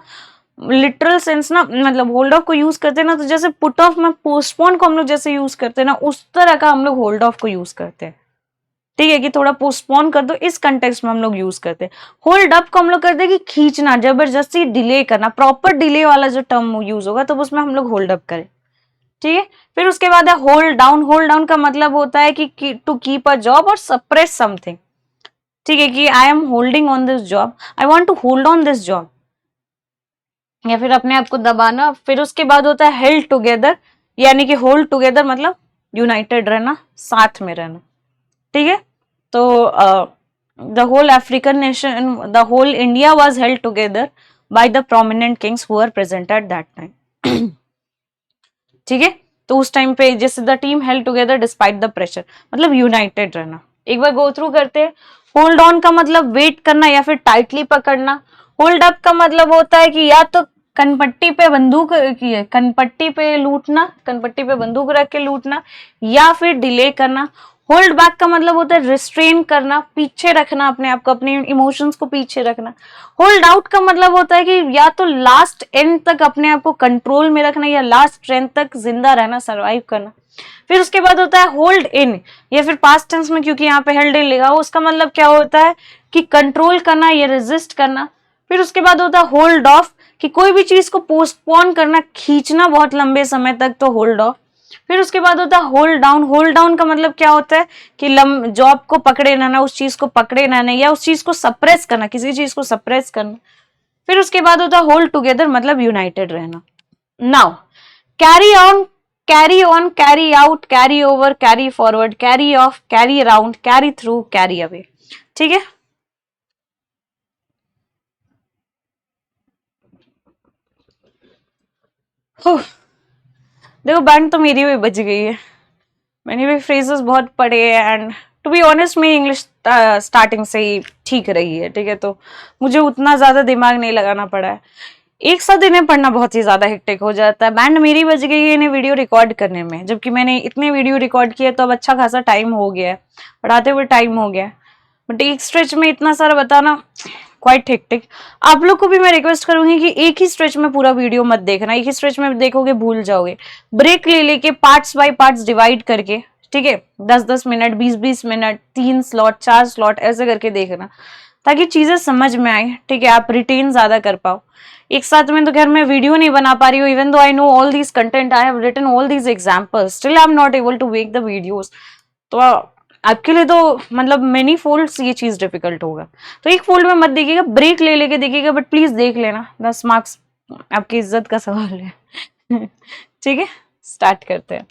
लिटरल सेंस ना, मतलब होल्ड ऑफ को यूज करते हैं ना, तो जैसे पुट ऑफ में पोस्टपोन को हम लोग जैसे यूज करते हैं ना, उस तरह का हम लोग होल्ड ऑफ को यूज करते हैं, ठीक है, कि थोड़ा पोस्टपोन कर दो, इस कंटेक्स्ट में हम लोग यूज करते हैं। होल्ड अप को हम लोग करते हैं कि खींचना, जबरदस्ती डिले करना, प्रॉपर डिले वाला जो टर्म यूज होगा तो उसमें हम लोग होल्ड अप करें, ठीक है। फिर उसके बाद है होल्ड डाउन। होल्ड डाउन का मतलब होता है कि टू कीप अ जॉब और सप्रेस समथिंग, ठीक है, कि I am holding on this job, I want to hold on this job, या फिर अपने आप को दबाना। फिर उसके बाद होता है हेल्ड टुगेदर, यानी कि होल्ड टुगेदर मतलब यूनाइटेड रहना, साथ में रहना, ठीक है। तो the whole African nation, the whole India was held together by the prominent kings who were present at that time, ठीक है। तो उस टाइम पे जैसे the team held together despite the pressure, मतलब यूनाइटेड रहना। एक बार गो थ्रू करते हैं। होल्ड ऑन का मतलब वेट करना या फिर टाइटली पकड़ना। होल्ड अप का मतलब होता है कि या तो कनपट्टी पे बंदूक की, कनपट्टी पे लूटना, कनपट्टी पे बंदूक रख के लूटना, या फिर डिले करना। होल्ड बैक का मतलब होता है रिस्ट्रेन करना, पीछे रखना अपने आप को, अपने इमोशंस को पीछे रखना। होल्ड आउट का मतलब होता है कि या तो लास्ट एंड तक अपने आप को कंट्रोल में रखना, या लास्ट स्ट्रेंथ तक जिंदा रहना, सरवाइव करना। फिर उसके बाद होता है होल्ड इन, या फिर पास्ट टेंस में क्योंकि यहाँ पे हेल्ड इन लिखा हो, उसका मतलब क्या होता है कि कंट्रोल करना या रेजिस्ट करना। फिर उसके बाद होता है होल्ड ऑफ, कि कोई भी चीज को पोस्टपोन करना, खींचना बहुत लंबे समय तक, तो होल्ड ऑफ। फिर उसके बाद होता है होल्ड डाउन। होल्ड डाउन का मतलब क्या होता है कि जॉब को पकड़े रहना, उस चीज को पकड़े रहना, या उस चीज को सप्रेस करना, किसी चीज को सप्रेस करना। फिर उसके बाद होता है होल्ड टुगेदर, मतलब यूनाइटेड रहना। Now carry on, carry on, carry out, carry over, carry forward, carry off, carry around, carry through, carry away, ठीक है। देखो बैंड तो मेरी भी बज गई है, मैंने भी फ्रेजेस बहुत पढ़े हैं, एंड टू बी ऑनेस्ट मेरी इंग्लिश स्टार्टिंग से ही ठीक रही है, ठीक है, तो मुझे उतना ज्यादा दिमाग नहीं लगाना पड़ा है। एक साथ इन्हें पढ़ना बहुत ही ज्यादा हेक्टिक हो जाता है। बैंड मेरी बज गई है इन्हें वीडियो रिकॉर्ड करने में, जबकि मैंने इतने वीडियो रिकॉर्ड किए तो अब अच्छा खासा टाइम हो गया है, पढ़ाते हुए टाइम हो गया है, बट एक स्ट्रेच में इतना सारा बताना क्वाइट हेक्टिक। आप लोग को भी मैं रिक्वेस्ट करूंगी कि एक ही स्ट्रेच में पूरा वीडियो मत देखना, एक ही स्ट्रेच में देखोगे भूल जाओगे। ब्रेक ले लेके पार्ट्स बाय पार्ट्स डिवाइड करके, ठीक है, 10-10 मिनट, 20-20 मिनट, 3 स्लॉट, 4 स्लॉट ऐसे करके देखना, ताकि चीजें समझ में आए, ठीक है, आप रिटेन ज्यादा कर पाओ। एक साथ में तो खैर मैं वीडियो नहीं बना पा रही हूँ, even though I know all these content, I have written all these examples, still I am not able to make the videos. तो आपके लिए तो मतलब मेनी फोल्ड्स ये चीज डिफिकल्ट होगा, तो एक फोल्ड में मत देखिएगा, ब्रेक ले लेके देखिएगा, बट प्लीज देख लेना, 10 मार्क्स आपकी इज्जत का सवाल है। ठीक है, स्टार्ट करते हैं।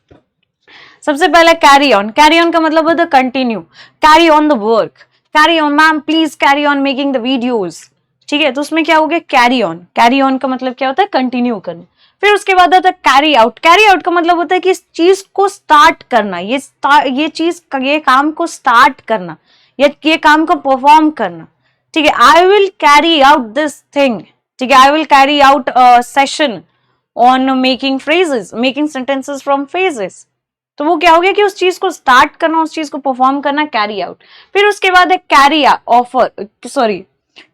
सबसे पहले कैरी ऑन। कैरी ऑन का मतलब होता है continue, carry on the work, carry on ma'am please carry on making the videos. ठीक है, तो उसमें क्या हो गया, कैरी ऑन। कैरी ऑन का मतलब क्या होता है, कंटिन्यू करना। फिर उसके बाद आता है कैरी आउट। कैरी आउट का मतलब होता है कि इस चीज को स्टार्ट करना, ये चीज, ये काम को स्टार्ट करना, ये काम को परफॉर्म करना। ठीक है, I will carry out this thing. ठीक है, I will carry out session on making phrases, making sentences from phrases. तो वो क्या हो गया कि उस चीज को स्टार्ट करना, उस चीज को परफॉर्म करना, कैरी आउट। फिर उसके बाद है carry offer, sorry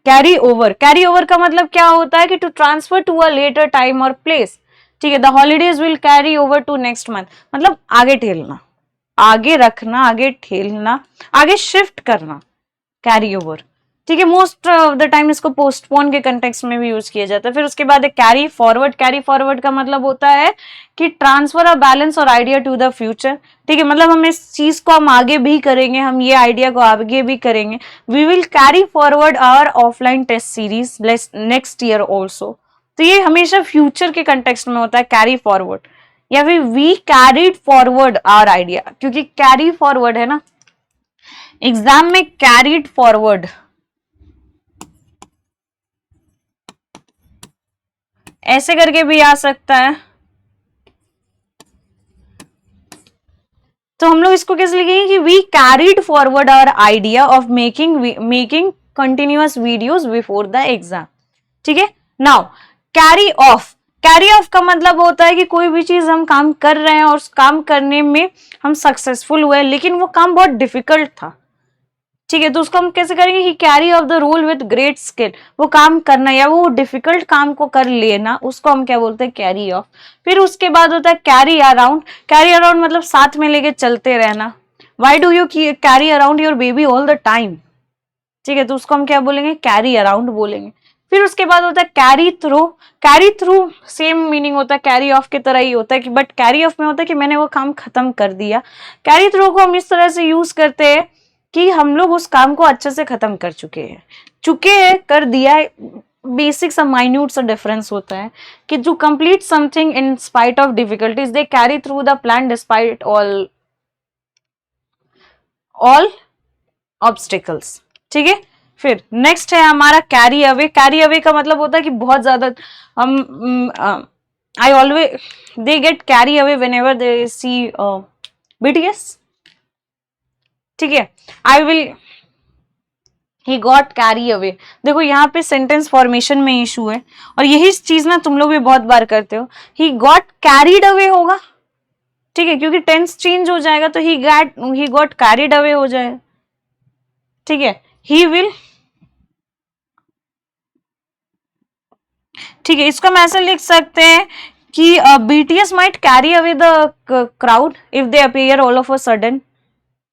carry over. Carry over का मतलब क्या होता है कि to transfer to a later time और प्लेस। ठीक है, the holidays will carry over to next month, मतलब आगे ठेलना, आगे रखना, आगे ठेलना, आगे शिफ्ट करना, कैरी ओवर। ठीक है, मोस्ट ऑफ द टाइम इसको पोस्टपोन के कंटेक्स्ट में भी यूज किया जाता है। फिर उसके बाद कैरी फॉरवर्ड। कैरी फॉरवर्ड का मतलब होता है कि ट्रांसफर अ बैलेंस और आइडिया टू द फ्यूचर। ठीक है, मतलब हम इस चीज को हम आगे भी करेंगे, हम ये आइडिया को आगे भी करेंगे। We will carry forward our offline test series next year also. तो ये हमेशा फ्यूचर के कंटेक्स्ट में होता है कैरी फॉरवर्ड, या फिर we carried forward our idea, क्योंकि कैरी फॉरवर्ड है ना, एग्जाम में कैरीड फॉरवर्ड ऐसे करके भी आ सकता है। तो हम लोग इसको कैसे लिखेंगे कि we carried forward our idea of making continuous videos before the exam. ठीक है, now carry off. Carry off का मतलब होता है कि कोई भी चीज हम काम कर रहे हैं और उस काम करने में हम सक्सेसफुल हुए, लेकिन वो काम बहुत डिफिकल्ट था। ठीक है, तो उसको हम कैसे करेंगे कि carry off the role with great skill. वो काम करना या वो डिफिकल्ट काम को कर लेना, उसको हम क्या बोलते हैं, कैरी ऑफ। फिर उसके बाद होता है कैरी अराउंड। कैरी अराउंड मतलब साथ में लेके चलते रहना। Why do you carry around your baby all the time. ठीक है, तो उसको हम क्या बोलेंगे, कैरी अराउंड बोलेंगे। फिर उसके बाद होता है carry through. Carry through same meaning होता है, कैरी ऑफ की तरह ही होता है, कि बट कैरी ऑफ में होता है कि मैंने वो काम खत्म कर दिया। कैरी थ्रू को हम इस तरह से यूज करते हैं कि हम लोग उस काम को अच्छे से खत्म कर चुके हैं, कर दिया है। बेसिक सा माइन्यूट सा डिफरेंस होता है कि जो complete something in spite of difficulties, they carry through the plan despite all obstacles. ठीक है, फिर नेक्स्ट है हमारा कैरी अवे। कैरी अवे का मतलब होता है कि बहुत ज्यादा हम I always they get carry away whenever they see BTS. ठीक है, I will he got carry away. देखो यहाँ पे सेंटेंस फॉर्मेशन में इशू है, और यही चीज ना तुम लोग भी बहुत बार करते हो। ही गॉट कैरीड अवे होगा, ठीक है, क्योंकि टेंस चेंज हो जाएगा, तो ही गॉट कैरीड अवे हो जाएगा। ठीक है, ही विल, ठीक है, इसको हम ऐसे लिख सकते हैं कि BTS might carry away the crowd if they appear all of a sudden.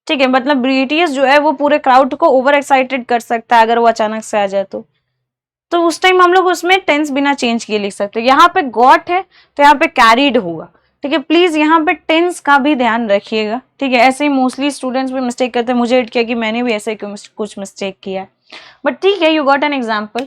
ठीक है, मतलब बीटीएस जो है वो पूरे क्राउड को ओवर एक्साइटेड कर सकता है अगर वो अचानक से आ जाए तो उस टाइम हम लोग उसमें टेंस बिना चेंज किए लिख सकते हैं। यहाँ पे गॉट है तो यहाँ पे कैरीड होगा। ठीक है, प्लीज यहाँ पे टेंस का भी ध्यान रखिएगा। ठीक है, ऐसे ही मोस्टली स्टूडेंट्स भी मिस्टेक करते हैं, मुझे हिट किया कि मैंने भी ऐसे कुछ मिस्टेक किया है, बट ठीक है, यू गॉट एन एग्जाम्पल।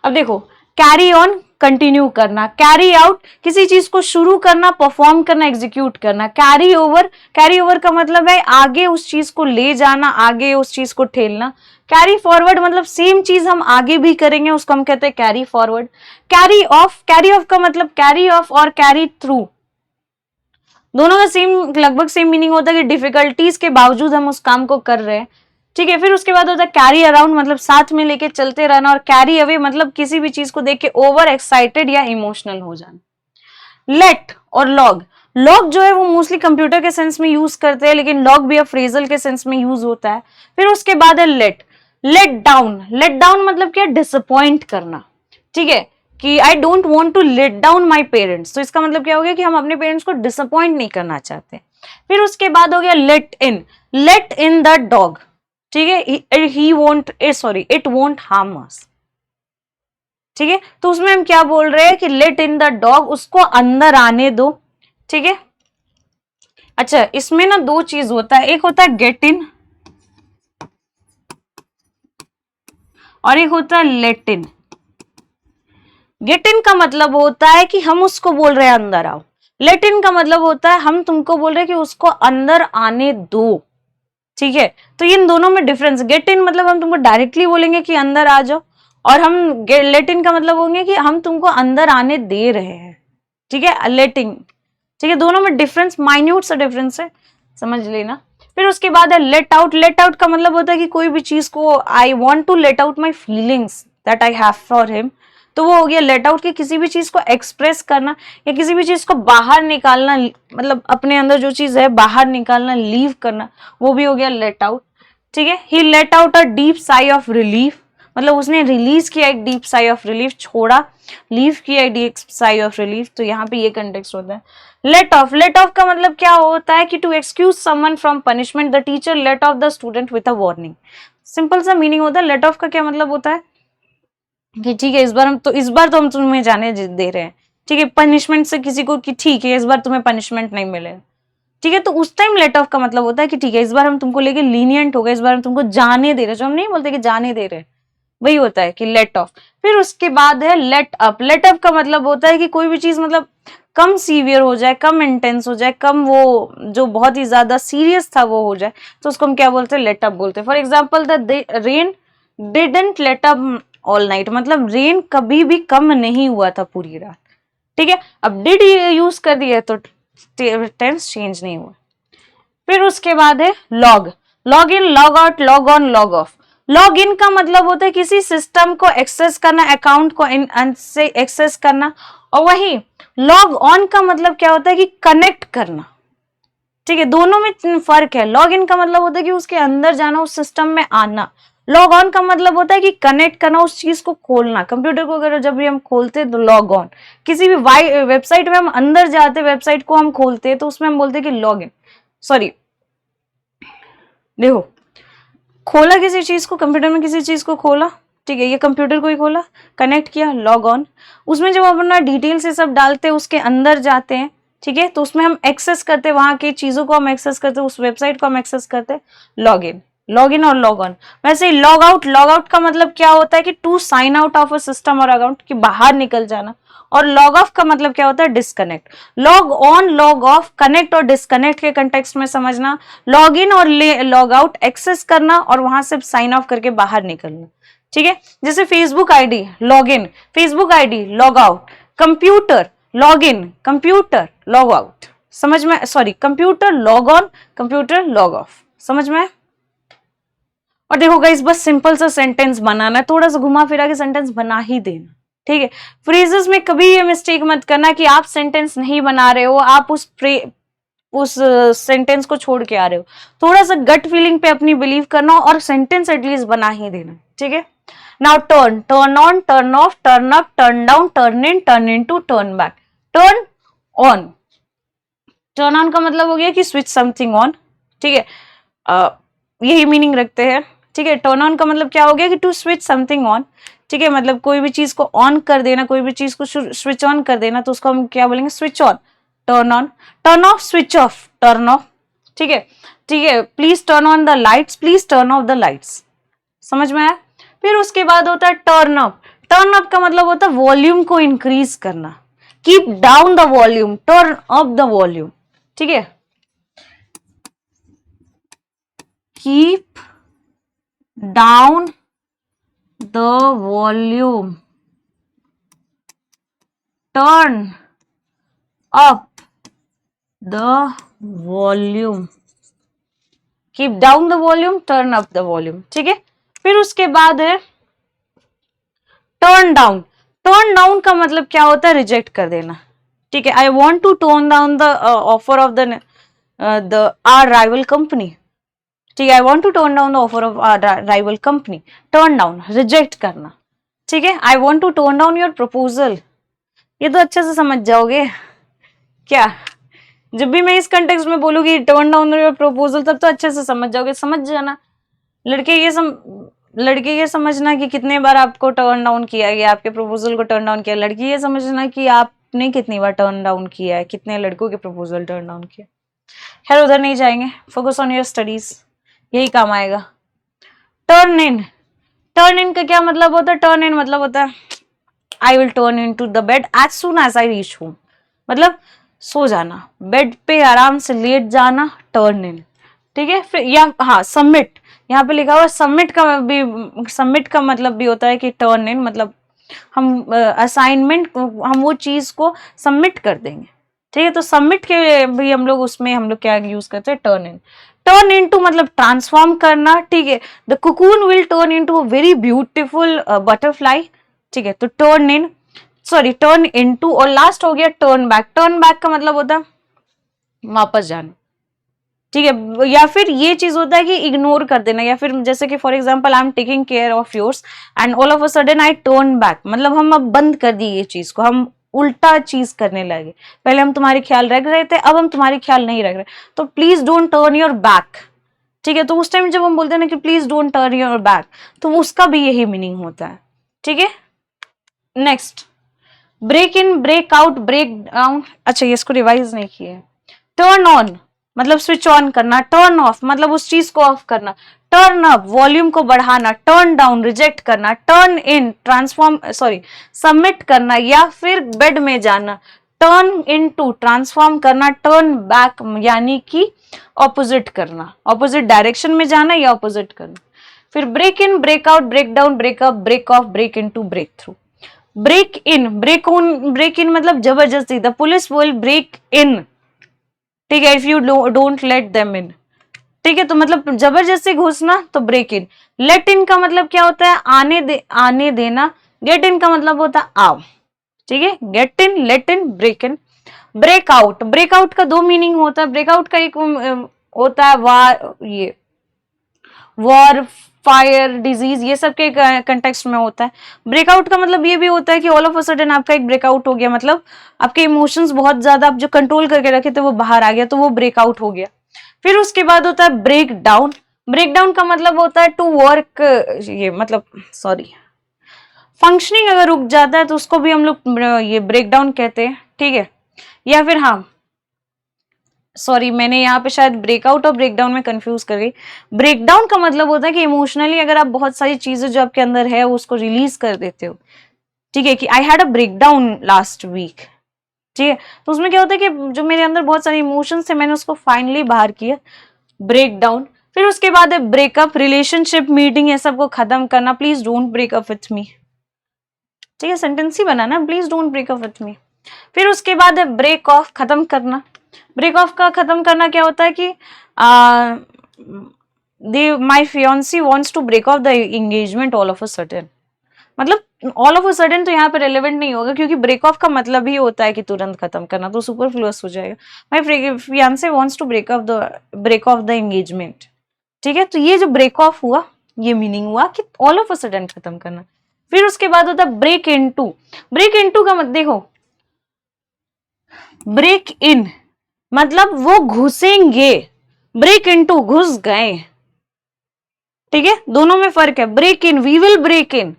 अब देखो, कैरी ऑन कंटिन्यू करना, कैरी आउट किसी चीज को शुरू करना, परफॉर्म करना, एग्जीक्यूट करना। कैरी ओवर का मतलब है आगे उस चीज को ले जाना, आगे उस चीज को ठेलना। कैरी फॉरवर्ड मतलब सेम चीज हम आगे भी करेंगे, उसको हम कहते हैं कैरी फॉरवर्ड। कैरी ऑफ का मतलब कैरी ऑफ और कैरी थ्रू दोनों का लगभग सेम मीनिंग होता है कि डिफिकल्टीज के बावजूद हम उस काम को कर रहे हैं। ठीक है, फिर उसके बाद होता है कैरी अराउंड, मतलब साथ में लेके चलते रहना, और कैरी अवे मतलब किसी भी चीज को देख के ओवर एक्साइटेड या इमोशनल हो जाना। लेट और लॉग जो है वो मोस्टली कंप्यूटर के सेंस में यूज करते हैं, लेकिन लॉग भी अब फ्रेजल के सेंस में यूज होता है। फिर उसके बाद है लेट डाउन मतलब क्या, डिसअपॉइंट करना। ठीक है, कि I don't want to let down my parents, तो इसका मतलब क्या हो गया कि हम अपने पेरेंट्स को डिसअपॉइंट नहीं करना चाहते। फिर उसके बाद हो गया लेट इन द डॉग। ठीक है, इट वोंट हार्म अस। ठीक है, तो उसमें हम क्या बोल रहे हैं कि लेट इन द डॉग, उसको अंदर आने दो। ठीक है, अच्छा, इसमें ना दो चीज होता है, एक होता है गेट इन और एक होता है लेट इन। गेट इन का मतलब होता है कि हम उसको बोल रहे हैं अंदर आओ, लेट इन का मतलब होता है हम तुमको बोल रहे हैं कि उसको अंदर आने दो, ठीक है। तो इन दोनों में डिफरेंस, गेट इन मतलब हम तुमको डायरेक्टली बोलेंगे कि अंदर आ जाओ, और हम लेट इन का मतलब होंगे कि हम तुमको अंदर आने दे रहे हैं, ठीक है, लेटिंग, ठीक है। दोनों में डिफरेंस, माइन्यूट सा डिफरेंस है, समझ लेना। फिर उसके बाद है लेट आउट। लेट आउट का मतलब होता है कि कोई भी चीज को I want to let out my feelings that I have for him, तो वो हो गया लेट आउट, कि किसी भी चीज को एक्सप्रेस करना या किसी भी चीज को बाहर निकालना, मतलब अपने अंदर जो चीज है बाहर निकालना, लीव करना, वो भी हो गया लेट आउट, ठीक है। He let out a deep sigh of relief, मतलब उसने रिलीज किया एक डीप साई ऑफ रिलीफ, छोड़ा, लीव किया एक डीप साई ऑफ रिलीफ, तो यहाँ पे ये कंटेक्स्ट होता है। लेट ऑफ, लेट ऑफ का मतलब क्या होता है कि to excuse someone from punishment, the teacher let off the student with a warning. Simple सा मीनिंग होता है लेट ऑफ का। क्या मतलब होता है कि ठीक है इस बार तो हम तुम्हें जाने दे रहे हैं, ठीक है, पनिशमेंट से किसी को, कि ठीक है इस बार तुम्हें पनिशमेंट नहीं मिलेगा, ठीक है। तो उस टाइम लेट ऑफ का मतलब होता है कि ठीक है इस बार हम तुमको लेके लीनियंट हो गए, इस बार हम तुमको जाने दे रहे हैं, जो हम नहीं बोलते कि जाने दे रहे हैं, वही होता है कि लेट ऑफ। फिर उसके बाद है लेट अप। लेट अप का मतलब होता है कि कोई भी चीज मतलब कम सीवियर हो जाए, कम इंटेंस हो जाए, कम वो जो बहुत ही ज्यादा सीरियस था वो हो जाए, तो उसको हम क्या बोलते हैं, लेट अप बोलते हैं। For example the rain didn't late up all night, मतलब रेन कभी भी कम नहीं हुआ था पूरी रात, ठीक है। अब डिड यूज कर दिया तो टेंस चेंज नहीं हुआ। फिर उसके बाद है log. Log in, log out, log on, log of. Log in का मतलब होता है किसी सिस्टम को एक्सेस करना, अकाउंट को से एक्सेस करना, और वही लॉग ऑन का मतलब क्या होता है कि कनेक्ट करना, ठीक है। दोनों में फर्क है। लॉग इन का मतलब होता है कि उसके अंदर जाना, उस सिस्टम में आना। लॉग ऑन का मतलब होता है कि कनेक्ट करना, उस चीज को खोलना। कंप्यूटर को अगर जब भी हम खोलते हैं तो लॉग ऑन, किसी भी वेबसाइट में हम अंदर जाते, वेबसाइट को हम खोलते हैं तो उसमें हम बोलते हैं कि लॉग इन, सॉरी देखो, खोला किसी चीज को, कंप्यूटर में किसी चीज को खोला, ठीक है, ये कंप्यूटर को ही खोला, कनेक्ट किया, लॉग ऑन। उसमें जब हम अपना डिटेल से सब डालते हैं, उसके अंदर जाते हैं, ठीक है, तो उसमें हम एक्सेस करते हैं, वहां की चीजों को हम एक्सेस करते हैं, उस वेबसाइट को हम एक्सेस करते हैं, लॉग इन और लॉग ऑन। वैसे ही लॉग आउट, लॉग आउट का मतलब क्या होता है कि to sign out of a system और अकाउंट, कि बाहर निकल जाना। और लॉग ऑफ का मतलब क्या होता है, disconnect. Log on, log of, connect और डिस्कनेक्ट के कंटेक्स्ट में समझना। लॉग इन और लॉग आउट, एक्सेस करना और वहां से साइन ऑफ करके बाहर निकलना, ठीक है। जैसे Facebook ID log in, Facebook ID log out, computer log in, computer log out, समझ में, sorry computer log on, computer log of, समझ में। और देखो गाइस, बस सिंपल सा सेंटेंस बनाना है, थोड़ा सा घुमा फिरा के सेंटेंस बना ही देना, ठीक है। फ्रेजेस में कभी ये मिस्टेक मत करना कि आप सेंटेंस नहीं बना रहे हो, आप उस सेंटेंस को छोड़ के आ रहे हो। थोड़ा सा गट फीलिंग पे अपनी बिलीव करना और सेंटेंस एटलीस्ट बना ही देना, ठीक है। Now turn, turn on, turn off, turn up, turn down, turn in, turn into, turn back. Turn on, turn on का मतलब हो गया कि स्विच समथिंग ऑन, ठीक है, यही मीनिंग रखते हैं, ठीक है। टर्न ऑन का मतलब क्या हो गया कि टू स्विच समथिंग ऑन, ठीक है, मतलब कोई भी चीज को ऑन कर देना, कोई भी चीज को स्विच ऑन कर देना, तो उसको हम क्या बोलेंगे, switch on, turn on. Turn off, switch off, turn off, ठीक है, ठीक है। Please turn on the lights, please turn off the lights, समझ में आया। फिर उसके बाद होता है टर्न अप। टर्न अप का मतलब होता है वॉल्यूम को इंक्रीज करना। Keep down the volume, turn up the volume, ठीक है। Keep down the volume, turn up the volume, keep down the volume, turn up the volume, ठीक है। फिर उसके बाद है टर्न डाउन। टर्न डाउन का मतलब क्या होता है, रिजेक्ट कर देना, ठीक है। I want to turn down the offer of the our rival company, ठीक है। I want to turn down the offer of our rival company, turn down, reject करना, ठीक है। I want to turn down your proposal, ये तो अच्छे से समझ जाओगे क्या, जब भी मैं इस कंटेक्स्ट में बोलूंगी टर्न डाउन योर प्रपोजल, तब तो अच्छे से समझ जाओगे, समझ जाना। लड़के ये समझना कि कितने बार आपको टर्न डाउन किया गया, आपके प्रपोजल को टर्न डाउन किया। लड़की ये समझना कि आपने कितनी बार टर्न डाउन किया है, कितने लड़कों के प्रपोजल टर्न डाउन किया। खैर उधर नहीं जाएंगे, फोकस ऑन योर स्टडीज, यही काम आएगा। टर्न इन, टर्न इन का क्या मतलब होता है? टर्न इन मतलब होता है I will turn in to the bed as soon as I reach home, मतलब सो जाना, बेड पे आराम से लेट जाना, टर्न इन। ठीक है, फिर या हाँ सबमिट, यहाँ पे लिखा हुआ सबमिट का भी, सबमिट का मतलब भी होता है कि टर्न इन, मतलब हम असाइनमेंट हम वो चीज को सबमिट कर देंगे। ठीक है, तो सबमिट के भी हम लोग उसमें हम लोग क्या यूज करते हैं? Turn in. टर्न इनटू मतलब ट्रांसफॉर्म करना। ठीक है, the cocoon will turn into a very beautiful butterfly. ठीक है, तो turn in, sorry turn into, और लास्ट हो गया टर्न बैक। टर्न बैक का मतलब होता है वापस जाना। ठीक है, या फिर ये चीज होता है कि इग्नोर कर देना, या फिर जैसे कि for example I am taking care of yours and all of a sudden I turn back, मतलब हम अब बंद कर दी ये चीज को, हम उल्टा चीज करने लगे। पहले हम तुम्हारे ख्याल रख रहे थे, अब हम तुम्हारे ख्याल नहीं रख रहे, तो please don't turn your back. ठीक है, तो उस टाइम जब हम बोलते हैं ना कि please don't turn your back, तो उसका भी यही मीनिंग होता है। ठीक है, next break in, break out, break down. अच्छा, ये इसको रिवाइज नहीं किए। टर्न ऑन मतलब स्विच ऑन करना, टर्न ऑफ मतलब उस चीज को ऑफ करना, टर्न अप वॉल्यूम को बढ़ाना, टर्न डाउन रिजेक्ट करना, turn in transform sorry submit करना या फिर बेड में जाना, टर्न इन टू ट्रांसफॉर्म करना, टर्न बैक यानी कि ऑपोजिट करना, ऑपोजिट डायरेक्शन में जाना या ऑपोजिट करना। फिर break in, break out, break down, break up, break off, break into, break through. Break in, break in मतलब जबरदस्ती, the police will break in. ठीक है, if you don't let them in. ठीक है, तो मतलब जबरदस्ती घुसना तो ब्रेक इन। लेट इन का मतलब क्या होता है? आने देना। गेट इन का मतलब होता है आओ। ठीक है, get in, let in, break in. Break out, break out का दो मीनिंग होता है। ब्रेक आउट का एक होता है वॉर, फायर, डिजीज, ये सब के कंटेक्स्ट में होता है। ब्रेकआउट का मतलब ये भी होता है कि ऑल ऑफ अ सडन आपका एक ब्रेकआउट हो गया, मतलब आपके इमोशंस बहुत ज्यादा आप जो कंट्रोल करके रखे थे वो बाहर आ गया, तो वो ब्रेकआउट हो गया। फिर उसके बाद होता है ब्रेक डाउन। ब्रेक डाउन का मतलब होता है टू वर्क, ये मतलब सॉरी फंक्शनिंग अगर रुक जाता है तो उसको भी हम लोग ये ब्रेक डाउन कहते हैं। ठीक है, या फिर हाँ सॉरी मैंने यहाँ पे शायद ब्रेकआउट और ब्रेकडाउन में कंफ्यूज कर गई। ब्रेकडाउन का मतलब होता है कि इमोशनली अगर आप बहुत सारी चीजें जो आपके अंदर है उसको रिलीज कर देते हो। ठीक है, कि I had a breakdown last week. ठीक है, तो उसमें क्या होता है कि जो मेरे अंदर बहुत सारे इमोशंस थे मैंने उसको फाइनली बाहर किया, ब्रेकडाउन। फिर उसके बाद है ब्रेकअप, रिलेशनशिप, मीटिंग, ये सबको खत्म करना, please don't breakup with me. ठीक है, sentence he banana, please don't breakup with me. फिर उसके बाद है ब्रेक ऑफ, खत्म करना। ब्रेक ऑफ का खत्म करना क्या होता है कि my fiancee wants to break off the engagement all of a sudden, मतलब ऑल ऑफ अ सडन तो यहाँ पे रेलेवेंट नहीं होगा क्योंकि ब्रेक ऑफ का मतलब ही होता है कि तुरंत खत्म करना, तो सुपरफ्लुअस हो जाएगा। My fiance wants to break off the engagement. ठीक है, तो ये जो ब्रेक ऑफ हुआ ये मीनिंग हुआ कि ऑल ऑफ अ सडन खत्म करना। फिर उसके बाद होता है ब्रेक इनटू। ब्रेक इनटू का मत देखो, ब्रेक इन मतलब वो घुसेंगे, ब्रेक इनटू घुस गए। ठीक है, दोनों में फर्क है। Break in, we will break in.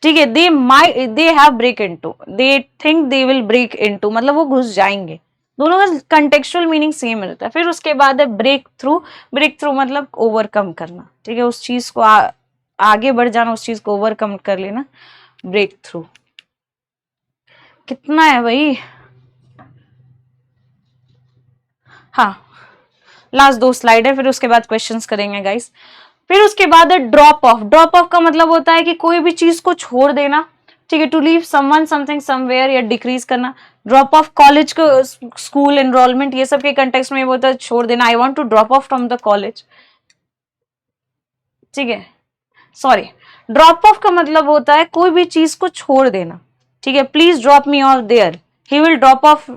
ठीक है, they have break into, they think they will break into मतलब वो घुस जाएंगे। दोनों का कंटेक्चुअल मीनिंग सेम रहता है। फिर उसके बाद है ब्रेक थ्रू। ब्रेक थ्रू मतलब ओवरकम करना। ठीक है, उस चीज को आगे बढ़ जाना, उस चीज को ओवरकम कर लेना, ब्रेक थ्रू। कितना है भाई? हाँ, लास्ट दो स्लाइड है, फिर उसके बाद क्वेश्चंस करेंगे गाइस। फिर उसके बाद है ड्रॉप ऑफ। ड्रॉप ऑफ का मतलब होता है कि कोई भी चीज को छोड़ देना। ठीक है, to leave someone something somewhere या डिक्रीज करना। ड्रॉप ऑफ कॉलेज को, स्कूल एनरोलमेंट, ये सब के कंटेक्स्ट में होता है छोड़ देना, I want to drop off from the college. ठीक है, सॉरी ड्रॉप ऑफ का मतलब होता है कोई भी चीज को छोड़ देना। ठीक है, please drop me off there, he will drop off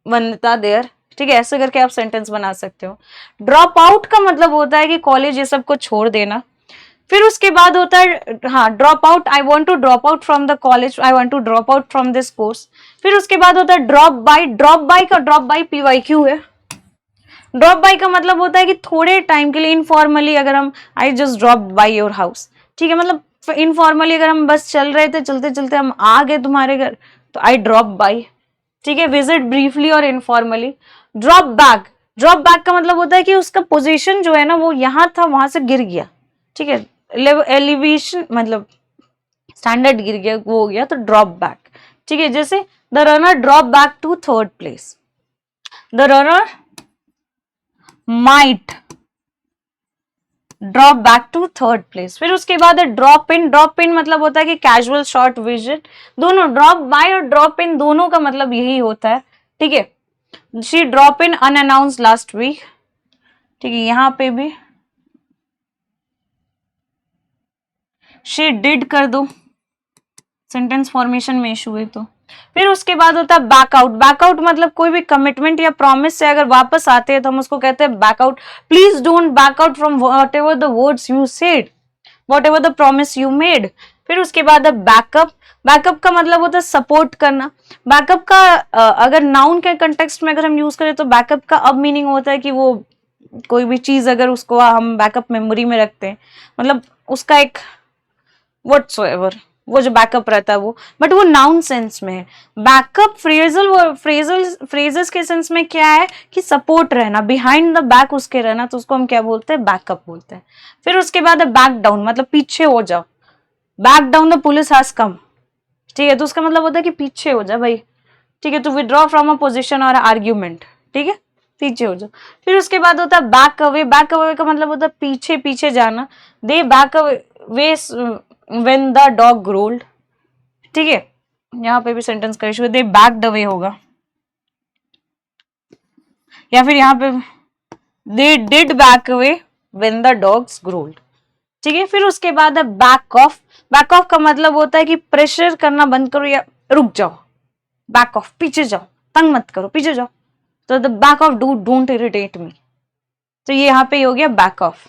Vanita there. ठीक है, ऐसे करके आप सेंटेंस बना सकते हो। ड्रॉप आउट का मतलब होता है कि कॉलेज ये सब को छोड़ देना। फिर उसके बाद होता है हाँ drop out, I want to drop out from the college, I want to drop out from this course. फिर उसके बाद होता है ड्रॉप बाय। ड्रॉप बाय का ड्रॉप बाय PYQ है। ड्रॉप बाय का मतलब होता है कि थोड़े टाइम के लिए, इनफॉर्मली अगर हम I just drop by your house. ठीक है, मतलब इनफॉर्मली अगर हम बस चल रहे थे, चलते चलते हम आ गए तुम्हारे घर, तो आई ड्रॉप बाय। ठीक है, विजिट ब्रीफली और informally. Drop back. Drop back का मतलब होता है कि उसका पोजीशन जो है ना वो यहाँ था, वहां से गिर गया। ठीक है, एलिवेशन मतलब स्टैंडर्ड गिर गया, वो हो गया तो ड्रॉप बैक। ठीक है, जैसे the runner drop back to third place, the runner might drop back to third place. फिर उसके बाद है ड्रॉप इन। ड्रॉप इन मतलब होता है कि कैजुअल शॉर्ट विजन। दोनों ड्रॉप बाय और ड्रॉप इन दोनों का मतलब यही होता है। ठीक है, she drop in unannounced last week. ठीक है, यहां पे भी शी डिड कर दो, सेंटेंस फॉर्मेशन में इशू है तो। फिर उसके बाद होता है बैकआउट। बैकआउट मतलब कोई भी कमिटमेंट या प्रॉमिस से अगर वापस आते हैं तो हम उसको कहते हैं back out. Please don't back out from whatever the words you said, whatever the promise you made. फिर उसके बाद है बैकअप। बैकअप का मतलब होता है सपोर्ट करना। बैकअप का अगर नाउन के कंटेक्स्ट में अगर हम यूज करें तो बैकअप का अब मीनिंग होता है कि वो कोई भी चीज अगर उसको हम बैकअप मेमोरी में रखते हैं, मतलब उसका एक व्हाटसोएवर वो जो बैकअप रहता है वो, बट वो नाउन सेंस में है। बैकअप फ्रेजेस के सेंस में क्या है कि सपोर्ट रहना, बिहाइंड द बैक उसके रहना, तो उसको हम क्या बोलते हैं, बैकअप बोलते हैं। फिर उसके बाद है बैक डाउन, मतलब पीछे हो जाओ। Back down the police has come. ठीक है, तो उसका मतलब होता है कि पीछे हो जा भाई। ठीक है, to withdraw from a position और आर्ग्यूमेंट। ठीक है, पीछे हो जाओ। फिर उसके बाद होता है बैक अवे। बैक अवे का मतलब होता है पीछे पीछे जाना। They back away when the dog growled. ठीक है, यहां पे भी सेंटेंस का इशू है, दे बैक्ड अवे होगा, या फिर यहां पे they did back away when the dogs growled. ठीक है, फिर उसके बाद है बैक ऑफ। बैक ऑफ का मतलब होता है कि प्रेशर करना बंद करो या रुक जाओ। बैक ऑफ, पीछे जाओ, तंग मत करो, पीछे जाओ। तो the back of don't irritate me, तो ये यहाँ पे हो गया बैक ऑफ।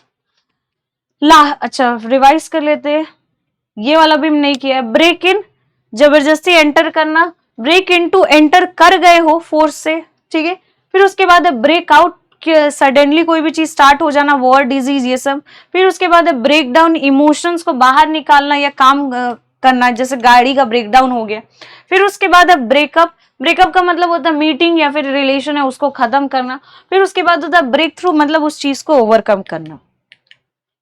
अच्छा रिवाइज कर लेते हैं, ये वाला भी नहीं किया है। ब्रेक इन, जबरदस्ती एंटर करना। ब्रेक इन टू एंटर कर गए हो फोर्स से। ठीक है, फिर उसके बाद है ब्रेक आउट, सडनली कोई भी चीज स्टार्ट हो जाना, वॉर, डिजीज, ये सब। फिर उसके बाद है ब्रेक डाउन, इमोशंस को बाहर निकालना या काम करना, जैसे गाड़ी का ब्रेक डाउन हो गया। फिर उसके बाद है ब्रेकअप। ब्रेकअप का मतलब होता है मीटिंग या फिर रिलेशन है उसको खत्म करना। फिर उसके बाद होता है ब्रेक थ्रू, मतलब उस चीज को ओवरकम करना।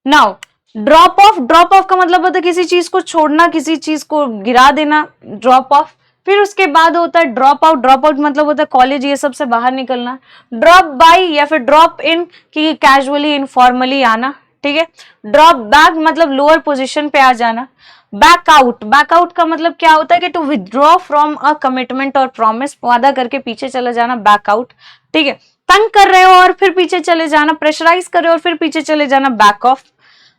Now drop of. Drop of का मतलब होता है किसी चीज को छोड़ना, किसी चीज को गिरा देना, ड्रॉप ऑफ। फिर उसके बाद होता है ड्रॉप आउट। ड्रॉप आउट मतलब होता है कॉलेज ये सब से बाहर निकलना। ड्रॉप बाय या फिर ड्रॉप इन कि कैजुअली इनफॉर्मली आना। ठीक है, ड्रॉप बैक मतलब लोअर पोजीशन पे आ जाना। Back out. बैक आउट का मतलब क्या होता है कि to withdraw from a commitment और प्रॉमिस, वादा करके पीछे चले जाना, बैक आउट। ठीक है, तंग कर रहे हो और फिर पीछे चले जाना, प्रेशराइज कर रहे हो और फिर पीछे चले जाना, बैक ऑफ।